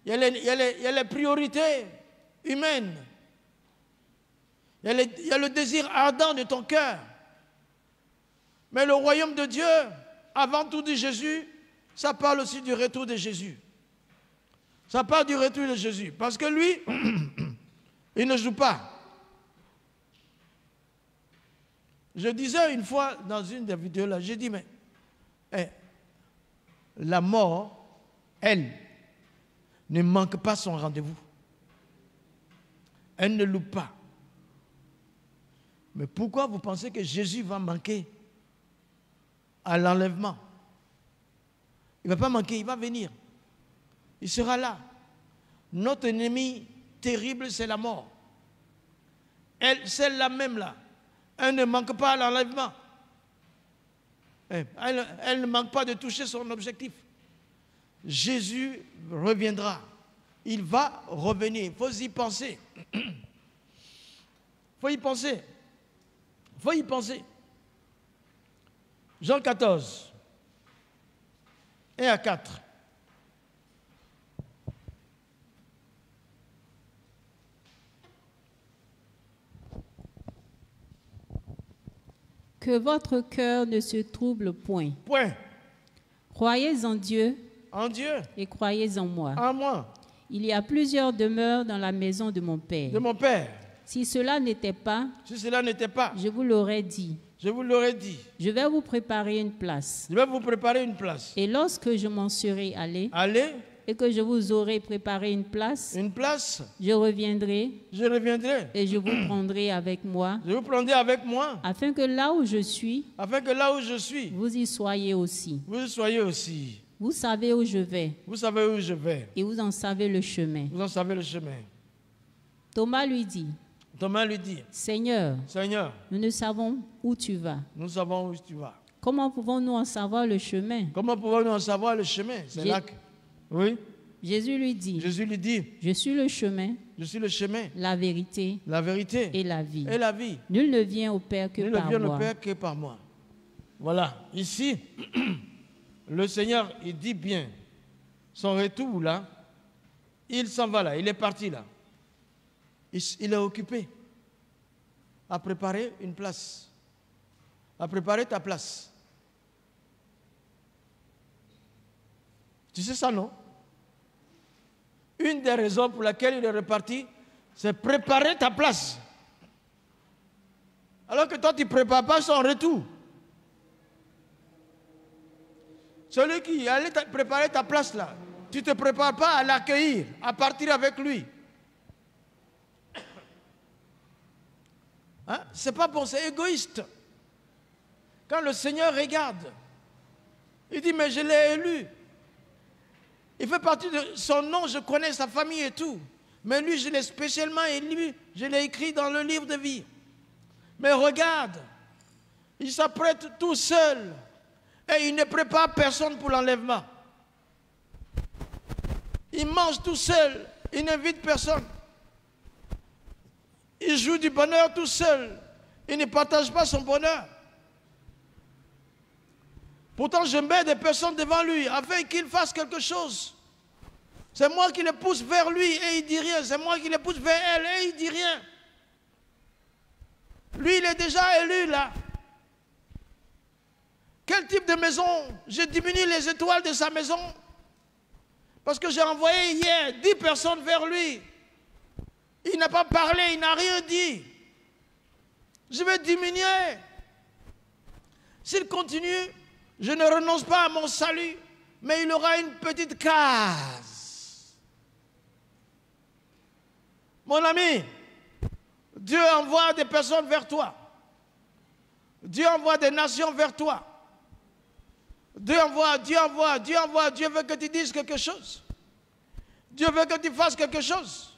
Il y a les priorités humaines. Il y a le désir ardent de ton cœur. Mais le royaume de Dieu, avant tout de Jésus, ça parle aussi du retour de Jésus. Ça parle du retour de Jésus. Parce que lui, il ne joue pas. Je disais une fois dans une des vidéos là, j'ai dit, mais la mort, elle, ne manque pas son rendez-vous. Elle ne loupe pas. Mais pourquoi vous pensez que Jésus va manquer à l'enlèvement? Il ne va pas manquer, il va venir. Il sera là. Notre ennemi terrible, c'est la mort. Elle, celle-là même là, elle ne manque pas à l'enlèvement. Elle ne manque pas de toucher son objectif. Jésus reviendra. Il va revenir. Il faut y penser. Il faut y penser. Il faut y penser. Jean 14, 1 à 4. Que votre cœur ne se trouble point. Point. Croyez en Dieu. En Dieu. Et croyez en moi. En moi. Il y a plusieurs demeures dans la maison de mon Père. De mon Père. Si cela n'était pas, je vous l'aurais dit. Je vous l'aurais dit. Je vais vous préparer une place. Je vais vous préparer une place. Et lorsque je m'en serai allé, et que je vous aurai préparé une place, je reviendrai, et je vous prendrai avec moi, afin que là où je suis, vous y soyez aussi. Vous savez où je vais. Et vous en savez le chemin. Thomas lui dit, Seigneur, nous ne savons où tu vas. Comment pouvons-nous en savoir le chemin? C'est là que... Oui. Jésus lui dit, je suis le chemin, la vérité et la vie. Nul ne vient au Père que par moi. Voilà, ici, le Seigneur, il dit bien, son retour là, il s'en va là, il est parti là. Il est occupé à préparer une place, à préparer ta place. Tu sais ça, non? une des raisons pour laquelle il est reparti, c'est préparer ta place. Alors que toi, tu ne prépares pas son retour. Celui qui allait préparer ta place là, tu ne te prépares pas à l'accueillir, à partir avec lui. Hein? C'est pas bon, c'est égoïste. Quand le Seigneur regarde, il dit, mais je l'ai élu. Il fait partie de son nom, je connais sa famille et tout. Mais lui, je l'ai spécialement élu, je l'ai écrit dans le livre de vie. Mais regarde, il s'apprête tout seul et il ne prépare personne pour l'enlèvement. Il mange tout seul, il n'invite personne. Il joue du bonheur tout seul, il ne partage pas son bonheur. Pourtant, je mets des personnes devant lui afin qu'il fasse quelque chose. C'est moi qui le pousse vers lui et il ne dit rien. C'est moi qui le pousse vers elle et il ne dit rien. Lui, il est déjà élu là. Quel type de maison? Je diminue les étoiles de sa maison. Parce que j'ai envoyé hier 10 personnes vers lui. Il n'a pas parlé, il n'a rien dit. Je vais diminuer. S'il continue, je ne renonce pas à mon salut, mais il aura une petite case. Mon ami, Dieu envoie des personnes vers toi. Dieu envoie des nations vers toi. Dieu veut que tu dises quelque chose. Dieu veut que tu fasses quelque chose.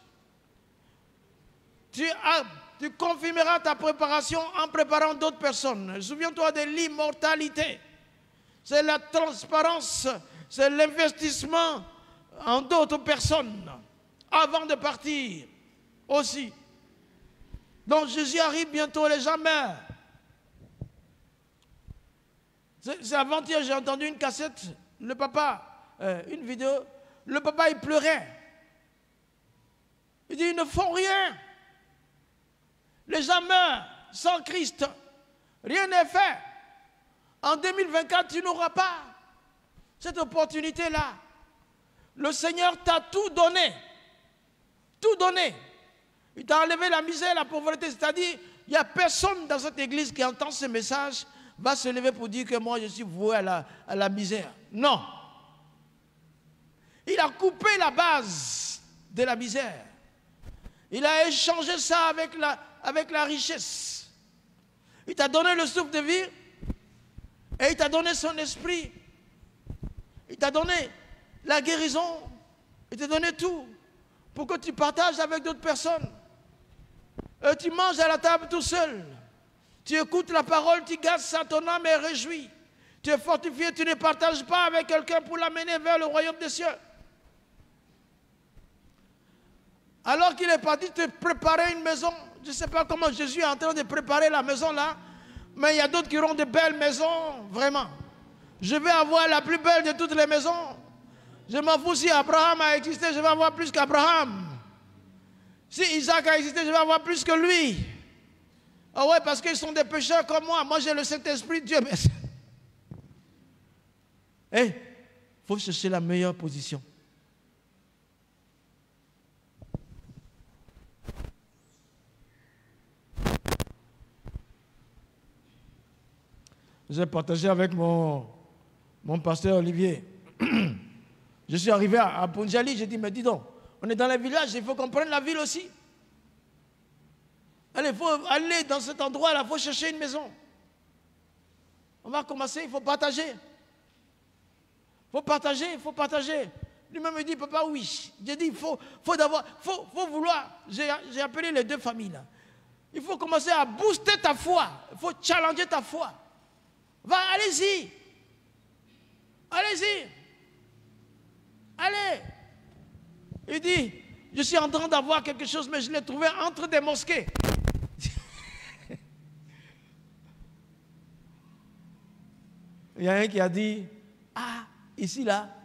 Tu confirmeras ta préparation en préparant d'autres personnes. Souviens-toi de l'immortalité. C'est la transparence, c'est l'investissement en d'autres personnes avant de partir aussi. Donc Jésus arrive bientôt, les gens meurent. C'est avant-hier, j'ai entendu une cassette, le papa, une vidéo, le papa il pleurait. Il dit, ils ne font rien. Les gens meurent sans Christ. Rien n'est fait. En 2024, tu n'auras pas cette opportunité-là. Le Seigneur t'a tout donné. Tout donné. Il t'a enlevé la misère, la pauvreté. C'est-à-dire, il n'y a personne dans cette église qui entend ce message va se lever pour dire que moi je suis voué à la misère. Non. Il a coupé la base de la misère. Il a échangé ça avec la richesse. Il t'a donné le souffle de vie et il t'a donné son esprit. Il t'a donné la guérison. Il t'a donné tout pour que tu partages avec d'autres personnes. Et tu manges à la table tout seul. Tu écoutes la parole, tu gardes ça, ton âme est réjouie. Tu es fortifié, tu ne partages pas avec quelqu'un pour l'amener vers le royaume des cieux. Alors qu'il est parti te préparer une maison, je ne sais pas comment Jésus est en train de préparer la maison là, mais il y a d'autres qui auront de belles maisons, vraiment. Je vais avoir la plus belle de toutes les maisons. Je m'en fous si Abraham a existé, je vais avoir plus qu'Abraham. Si Isaac a existé, je vais avoir plus que lui. Ah ouais, parce qu'ils sont des pécheurs comme moi. Moi, j'ai le Saint-Esprit, Dieu merci. Il faut chercher la meilleure position. J'ai partagé avec mon pasteur Olivier. Je suis arrivé à Punjali, j'ai dit, mais dis donc, on est dans les villages, il faut qu'on prenne la ville aussi. Allez, il faut aller dans cet endroit-là, il faut chercher une maison. On va commencer, il faut partager. Il faut partager. Lui-même me dit, papa, oui. J'ai dit, il faut vouloir. J'ai appelé les deux familles là. Il faut commencer à booster ta foi. Il faut challenger ta foi. Allez-y. Allez-y. Allez. Il dit, je suis en train d'avoir quelque chose, mais je l'ai trouvé entre des mosquées. Il y a un qui a dit, ah, ici, là.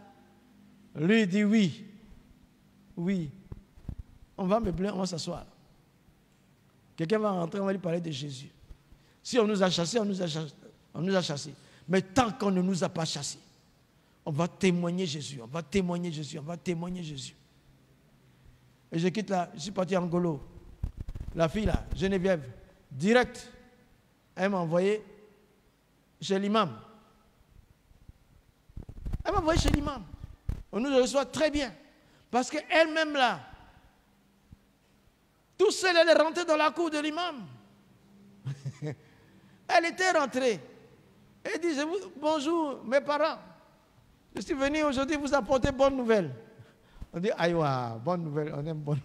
Lui, il dit oui. Oui. On va meubler, on va s'asseoir. Quelqu'un va rentrer, on va lui parler de Jésus. Si on nous a chassés, on nous a chassés. Mais tant qu'on ne nous a pas chassés, on va témoigner Jésus, on va témoigner Jésus, on va témoigner Jésus. Et je quitte là, je suis parti à Angolo. La fille là, Geneviève, direct, elle m'a envoyé chez l'imam. Elle m'a envoyé chez l'imam. On nous reçoit très bien. Parce qu'elle-même là, tout seul, elle est rentrée dans la cour de l'imam. Elle était rentrée. Elle dit, bonjour mes parents. Je suis venu aujourd'hui vous apporter bonne nouvelle. On dit, aïwa, bonne nouvelle, on aime bonne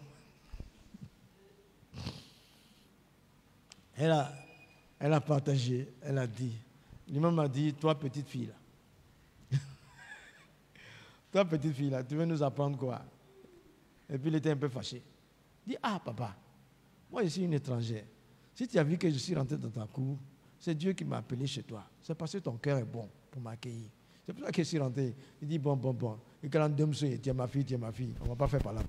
nouvelle. Elle a partagé, elle a dit, l'imam m'a dit, toi petite fille là. Toi petite fille là, tu veux nous apprendre quoi? Et puis il était un peu fâché. Il dit, ah papa, moi je suis une étrangère. Si tu as vu que je suis rentré dans ta cour, c'est Dieu qui m'a appelé chez toi. C'est parce que ton cœur est bon pour m'accueillir. C'est pour ça que je suis rentré. Il dit, bon. Et quand tu es ma fille, on ne va pas faire par là.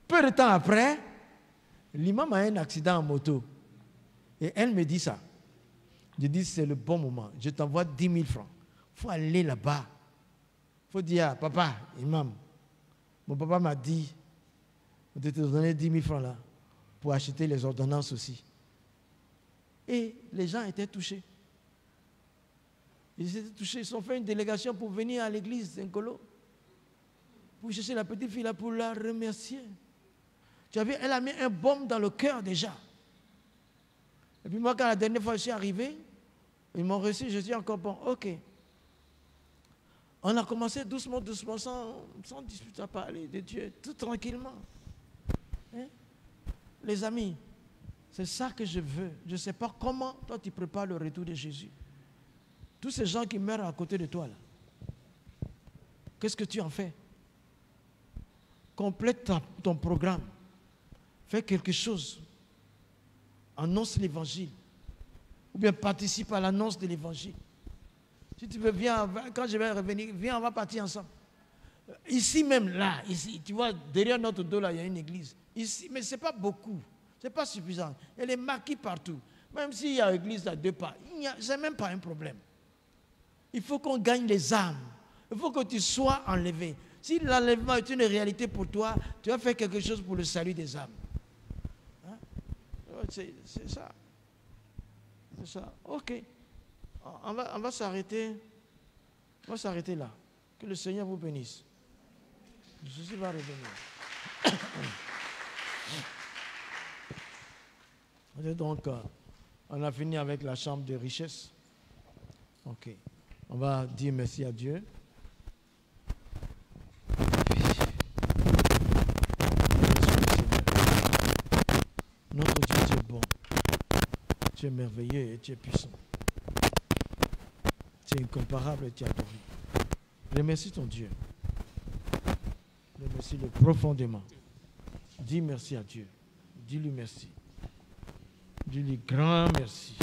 Peu de temps après, l'imam a un accident en moto. Et elle me dit ça. Je dis, c'est le bon moment. Je t'envoie 10 000 francs. Il faut aller là-bas. Il faut dire, papa, imam, mon papa m'a dit de te donner 10 000 francs là pour acheter les ordonnances aussi. Et les gens étaient touchés. Ils étaient touchés. Ils ont fait une délégation pour venir à l'église d'Nkolo. Pour chercher la petite fille là pour la remercier. Tu as vu, elle a mis un baume dans le cœur déjà. Et puis moi, quand la dernière fois je suis arrivé, ils m'ont reçu, je dis encore, bon, ok. On a commencé doucement, sans discuter à parler de Dieu, tout tranquillement. Hein? Les amis, c'est ça que je veux. Je ne sais pas comment toi tu prépares le retour de Jésus. Tous ces gens qui meurent à côté de toi, là, qu'est-ce que tu en fais? Complète ton programme. Fais quelque chose. Annonce l'évangile. Ou bien participe à l'annonce de l'évangile. Si tu veux, viens, quand je vais revenir, viens, on va partir ensemble. Ici même, là, ici, tu vois, derrière notre dos, là, il y a une église. Ici, mais ce n'est pas beaucoup. Ce n'est pas suffisant. Elle est marquée partout. Même s'il y a une église à 2 pas, ce n'est même pas un problème. Il faut qu'on gagne les âmes. Il faut que tu sois enlevé. Si l'enlèvement est une réalité pour toi, tu vas faire quelque chose pour le salut des âmes. Hein? C'est ça. C'est ça. Ok. On va s'arrêter. On va s'arrêter là. Que le Seigneur vous bénisse. Jésus va revenir. Donc, on a fini avec la chambre de richesse. Ok. On va dire merci à Dieu. Notre Dieu, tu es bon. Tu es merveilleux et tu es puissant. Tu es incomparable et tu es adoré. Remercie ton Dieu. Remercie-le profondément. Dis merci à Dieu. Dis-lui merci. Dis-lui grand merci.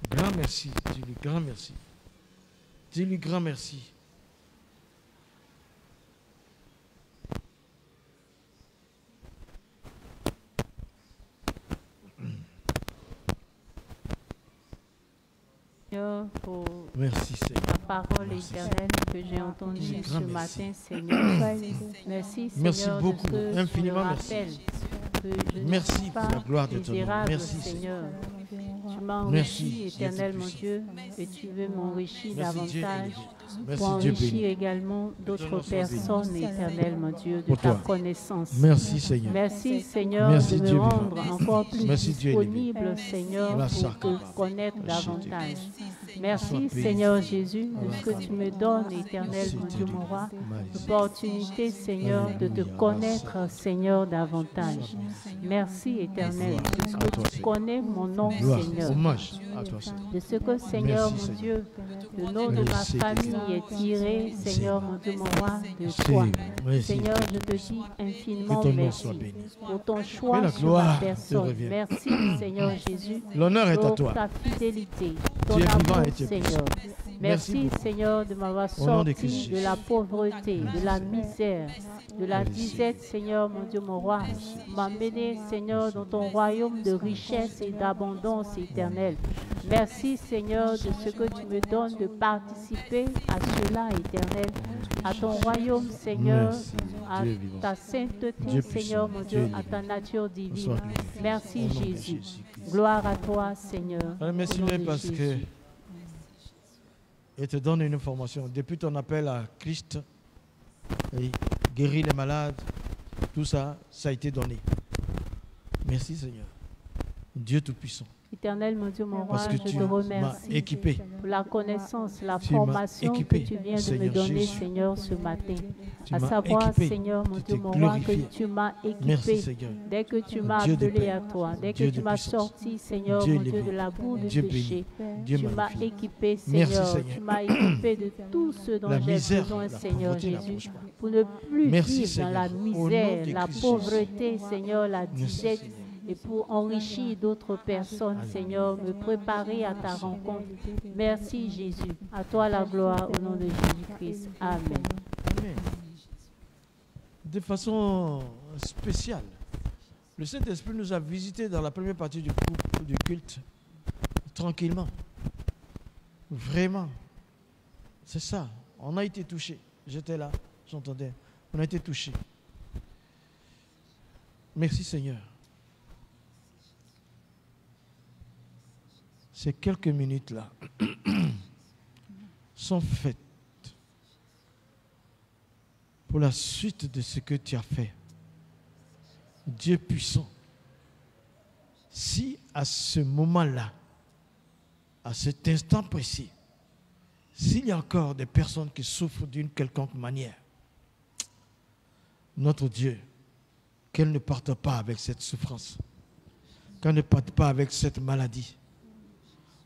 Grand merci. Dis-lui grand merci. Dis-lui grand merci. Pour merci, Seigneur. La parole éternelle que j'ai entendue ce matin, Seigneur. Merci, Seigneur, merci beaucoup, de ce infiniment merci. Merci pour la gloire de ton nom. Merci, Seigneur. Tu m'as enrichi, éternel mon Dieu, et tu veux m'enrichir davantage pour enrichir également d'autres personnes, éternel mon Dieu, de ta connaissance. Merci, Seigneur. Merci, Seigneur, de me rendre encore plus disponible, Seigneur, pour te connaître davantage. Merci, Seigneur Jésus, de ce que tu me donnes, éternel mon Dieu, mon roi, l'opportunité, Seigneur, de te connaître, Seigneur, davantage. Merci, éternel, de ce que tu connais mon nom, Seigneur. De ce que, Seigneur, mon Dieu, le nom de ma famille est tiré, Seigneur, mon Dieu, mon roi, de toi. Seigneur, je te dis infiniment merci pour ton choix sur ma personne. Merci, Seigneur Jésus, pour ta fidélité, ton amour, Seigneur. Merci, Seigneur, de m'avoir sorti de la pauvreté, de la misère, de la disette, Seigneur, mon Dieu, mon roi. M'amener, Seigneur, dans ton royaume de richesse et d'abondance éternelle. Merci, Seigneur, de ce que tu me donnes de participer à cela, Éternel, à ton royaume, Seigneur, à ta sainteté, Seigneur, mon Dieu, à ta nature divine. Merci, Jésus. Gloire à toi, Seigneur. Merci, parce que il te donne une information. Depuis ton appel à Christ, et guérir les malades, tout ça, ça a été donné. Merci, Seigneur. Dieu Tout-Puissant. Éternel, mon Dieu, mon roi, je te remercie pour la connaissance, la formation que tu viens de me donner, Seigneur, ce matin. À savoir, Seigneur, mon Dieu, mon roi, que tu m'as équipé. Dès que tu m'as appelé à toi, dès que tu m'as sorti, Seigneur, mon Dieu, de la boue de péché, tu m'as équipé, Seigneur. Tu m'as équipé de tout ce dont j'ai besoin, Seigneur Jésus, pour ne plus vivre dans la misère, la pauvreté, Seigneur, la disette, et pour enrichir d'autres personnes, Seigneur, me préparer à ta rencontre. Merci, Jésus. À toi la gloire au nom de Jésus-Christ. Amen. Amen. De façon spéciale, le Saint-Esprit nous a visités dans la première partie du culte, tranquillement. Vraiment. C'est ça. On a été touchés. J'étais là, j'entendais. On a été touchés. Merci, Seigneur. Ces quelques minutes-là sont faites pour la suite de ce que tu as fait. Dieu puissant, si à ce moment-là, à cet instant précis, s'il y a encore des personnes qui souffrent d'une quelconque manière, notre Dieu, qu'elles ne partent pas avec cette souffrance, qu'elles ne partent pas avec cette maladie.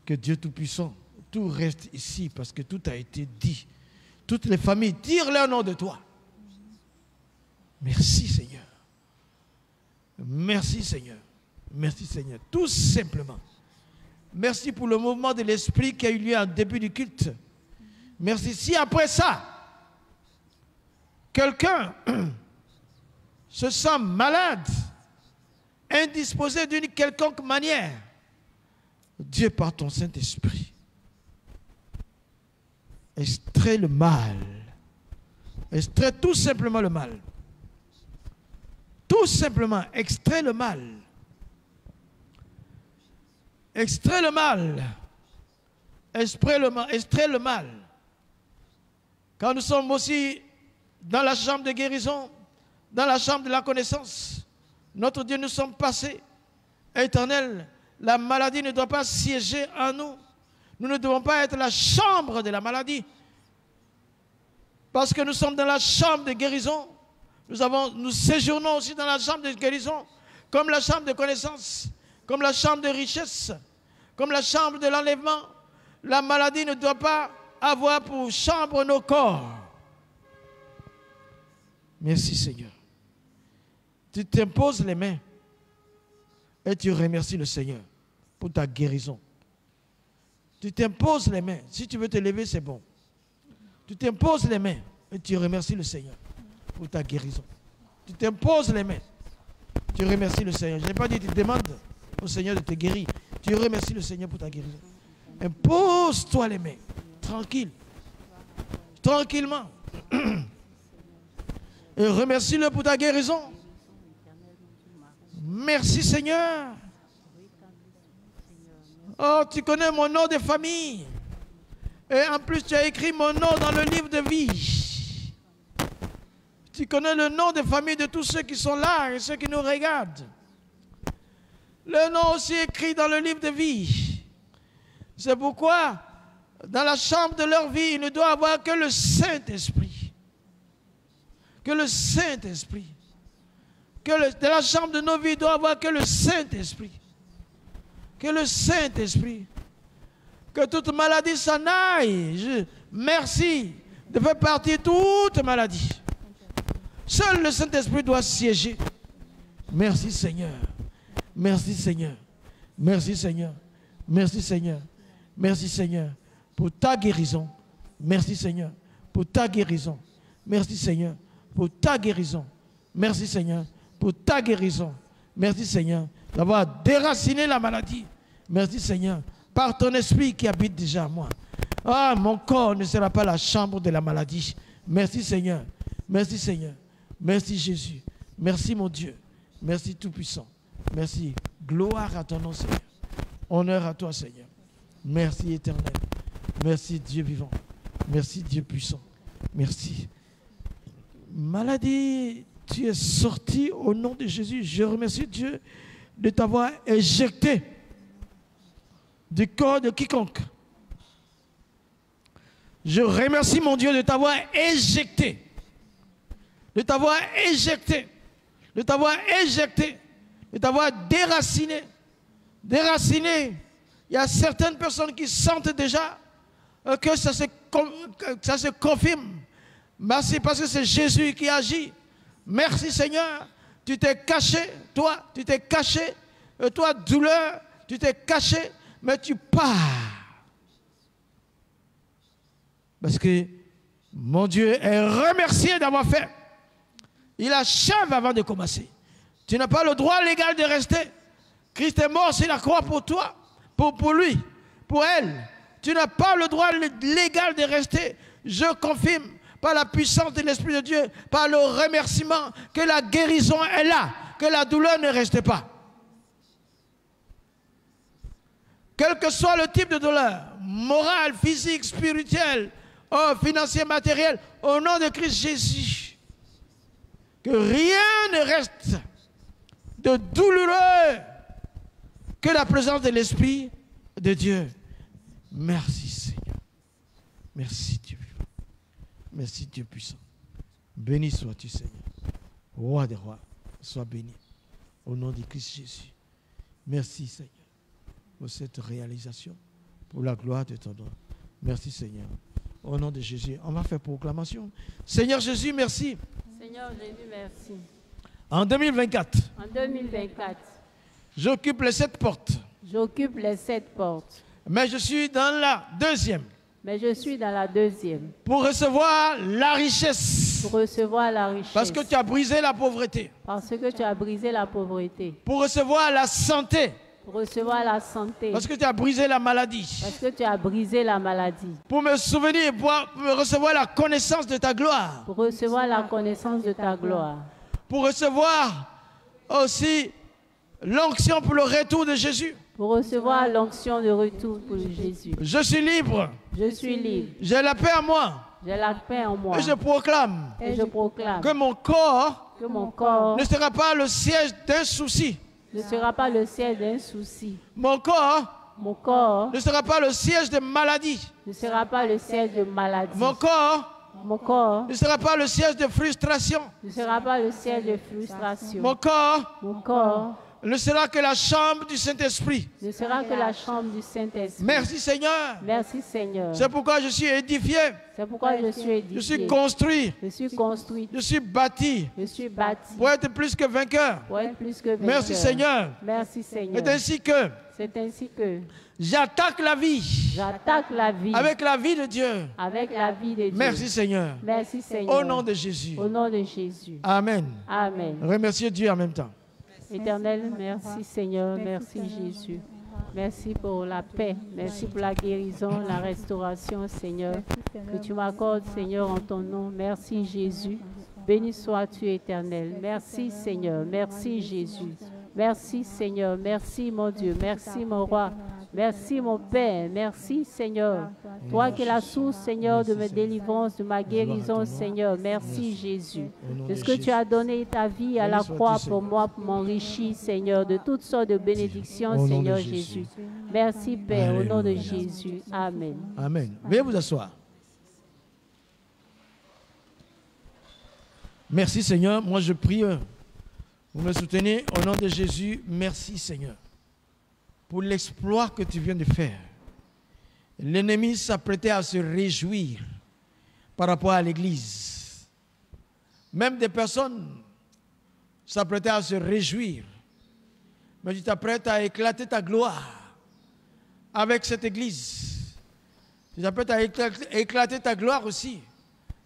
Que Dieu Tout-Puissant, tout reste ici parce que tout a été dit. Toutes les familles dirent leur nom de toi. Merci Seigneur. Merci Seigneur. Merci Seigneur. Tout simplement. Merci pour le mouvement de l'Esprit qui a eu lieu en début du culte. Merci. Si après ça, quelqu'un se sent malade, indisposé d'une quelconque manière, Dieu, par ton Saint-Esprit, extrait le mal. Extrait tout simplement le mal. Tout simplement, extrait le mal. Extrait le mal. Extrait le mal. Quand nous sommes aussi dans la chambre de guérison, dans la chambre de la connaissance, notre Dieu, nous sommes passés, Éternel. La maladie ne doit pas siéger en nous. Nous ne devons pas être la chambre de la maladie. Parce que nous sommes dans la chambre de guérison. Nous séjournons aussi dans la chambre de guérison, comme la chambre de connaissance, comme la chambre de richesse, comme la chambre de l'enlèvement. La maladie ne doit pas avoir pour chambre nos corps. Merci Seigneur. Tu t'imposes les mains. Et tu remercies le Seigneur pour ta guérison. Tu t'imposes les mains. Si tu veux te lever, c'est bon. Tu t'imposes les mains et tu remercies le Seigneur pour ta guérison. Tu t'imposes les mains. Tu remercies le Seigneur. Je n'ai pas dit que tu demandes au Seigneur de te guérir. Tu remercies le Seigneur pour ta guérison. Impose-toi les mains. Tranquille. Tranquillement. Et remercie-le pour ta guérison. Merci Seigneur. Oh, tu connais mon nom de famille. Et en plus, tu as écrit mon nom dans le livre de vie. Tu connais le nom de famille de tous ceux qui sont là et ceux qui nous regardent. Le nom aussi écrit dans le livre de vie. C'est pourquoi, dans la chambre de leur vie, il ne doit avoir que le Saint-Esprit. Que le Saint-Esprit. De la chambre de nos vies, il doit avoir que le Saint-Esprit. Que le Saint-Esprit. Que toute maladie s'en aille. Merci de faire partir toute maladie. Seul le Saint-Esprit doit siéger. Merci Seigneur. Merci Seigneur. Merci Seigneur. Merci Seigneur. Merci Seigneur pour ta guérison. Merci Seigneur pour ta guérison. Merci Seigneur pour ta guérison. Merci Seigneur pour ta guérison. Merci Seigneur d'avoir déraciné la maladie. Merci Seigneur par ton esprit qui habite déjà en moi. Ah, mon corps ne sera pas la chambre de la maladie. Merci Seigneur. Merci Seigneur. Merci Jésus. Merci mon Dieu. Merci Tout-Puissant. Merci. Gloire à ton nom Seigneur. Honneur à toi Seigneur. Merci Éternel. Merci Dieu vivant. Merci Dieu puissant. Merci. Maladie, tu es sorti au nom de Jésus. Je remercie Dieu de t'avoir éjecté du corps de quiconque. Je remercie mon Dieu de t'avoir éjecté. De t'avoir éjecté. De t'avoir éjecté. De t'avoir déraciné. Déraciné. Il y a certaines personnes qui sentent déjà que ça se confirme. Merci parce que c'est Jésus qui agit. Merci Seigneur. Tu t'es caché, toi, tu t'es caché. Toi, douleur, tu t'es caché, mais tu pars. Parce que mon Dieu est remercié d'avoir fait. Il achève avant de commencer. Tu n'as pas le droit légal de rester. Christ est mort sur la croix pour toi, pour lui, pour elle. Tu n'as pas le droit légal de rester. Je confirme par la puissance de l'Esprit de Dieu, par le remerciement, que la guérison est là, que la douleur ne reste pas. Quel que soit le type de douleur, morale, physique, spirituelle, financière, matérielle, au nom de Christ Jésus, que rien ne reste de douloureux que la présence de l'Esprit de Dieu. Merci Seigneur. Merci Dieu. Merci Dieu puissant. Béni sois-tu Seigneur. Roi des rois, sois béni. Au nom de Christ Jésus. Merci Seigneur pour cette réalisation, pour la gloire de ton nom. Merci Seigneur. Au nom de Jésus, on va faire proclamation. Seigneur Jésus, merci. Seigneur Jésus, merci. En 2024. En 2024. J'occupe les 7 portes. J'occupe les 7 portes. Mais je suis dans la deuxième. Mais je suis dans la deuxième. Pour recevoir la richesse. Pour recevoir la richesse. Parce que tu as brisé la pauvreté. Parce que tu as brisé la pauvreté. Pour recevoir la santé. Pour recevoir la santé. Parce que tu as brisé la maladie. Parce que tu as brisé la maladie. Pour me souvenir, pour recevoir la connaissance de ta gloire. Pour recevoir la connaissance de ta gloire. Pour recevoir aussi l'onction pour le retour de Jésus. Pour recevoir l'onction de retour pour Jésus. Je suis libre. Je suis libre. J'ai la paix en moi. J'ai la paix en moi. Et je proclame. Et je proclame. Que mon corps. Que mon corps. Ne sera pas le siège d'un souci. Ne sera pas le siège d'un souci. Mon corps ne sera pas le siège de maladie. Ne sera pas le siège de maladie. Mon corps ne sera pas le siège de frustration. Ne sera pas le siège de frustration. Mon corps ne sera que la chambre du Saint-Esprit. Ne sera que la chambre du Saint-Esprit. Merci Seigneur. Merci Seigneur. C'est pourquoi je suis édifié. C'est pourquoi je suis édifié. Je suis construit. Je suis construit. Je suis bâti. Je suis bâti. Pour être plus que vainqueur. Pour être plus que vainqueur. Merci Seigneur. Merci Seigneur. C'est ainsi que j'attaque la vie. J'attaque la vie. Avec la vie de Dieu. Avec la vie de Dieu. Merci Seigneur. Merci Seigneur. Au nom de Jésus. Au nom de Jésus. Amen. Amen. Remerciez Dieu en même temps. Éternel, merci Seigneur, merci Jésus. Merci pour la paix, merci pour la guérison, la restauration, Seigneur, que tu m'accordes, Seigneur, en ton nom. Merci Jésus. Béni sois-tu, Éternel. Merci Seigneur, merci Jésus. Merci Seigneur, merci mon Dieu, merci mon roi. Merci mon Père, merci Seigneur. Toi qui es la source, Seigneur, de ma délivrance, de ma guérison, Seigneur. Merci Jésus. De ce que tu as donné ta vie à la croix pour moi, pour m'enrichir, Seigneur, de toutes sortes de bénédictions, Seigneur Jésus. Merci Père, au nom de Jésus. Amen. Amen. Veuillez vous asseoir. Merci Seigneur. Moi je prie. Vous me soutenez au nom de Jésus. Merci Seigneur pour l'exploit que tu viens de faire. L'ennemi s'apprêtait à se réjouir par rapport à l'Église. Même des personnes s'apprêtaient à se réjouir. Mais tu t'apprêtes à éclater ta gloire avec cette Église. Tu t'apprêtes à éclater ta gloire aussi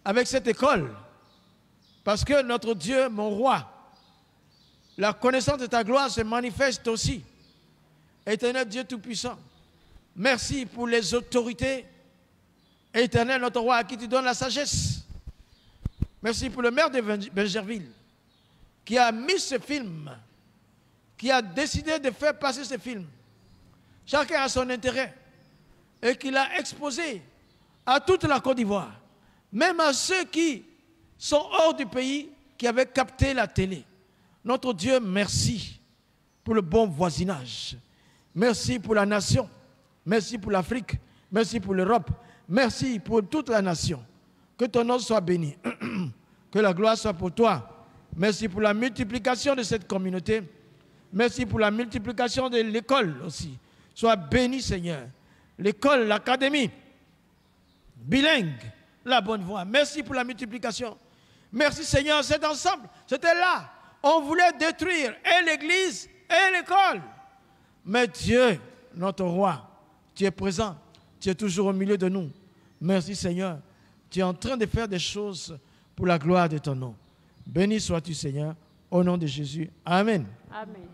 avec cette école. Parce que notre Dieu, mon roi, la connaissance de ta gloire se manifeste aussi. Éternel Dieu Tout-Puissant, Merci pour les autorités. Éternel, notre roi, à qui tu donnes la sagesse. Merci pour le maire de Bergerville qui a mis ce film, qui a décidé de faire passer ce film. Chacun a son intérêt et qu'il a exposé à toute la Côte d'Ivoire, même à ceux qui sont hors du pays, qui avaient capté la télé. Notre Dieu, merci pour le bon voisinage. Merci pour la nation. Merci pour l'Afrique. Merci pour l'Europe. Merci pour toute la nation. Que ton nom soit béni. Que la gloire soit pour toi. Merci pour la multiplication de cette communauté. Merci pour la multiplication de l'école aussi. Sois béni, Seigneur. L'école, l'académie, bilingue, la bonne voie. Merci pour la multiplication. Merci, Seigneur, cet ensemble, c'était là. On voulait détruire et l'église et l'école. Mais Dieu, notre roi, tu es présent. Tu es toujours au milieu de nous. Merci, Seigneur. Tu es en train de faire des choses pour la gloire de ton nom. Béni sois-tu, Seigneur, au nom de Jésus. Amen. Amen.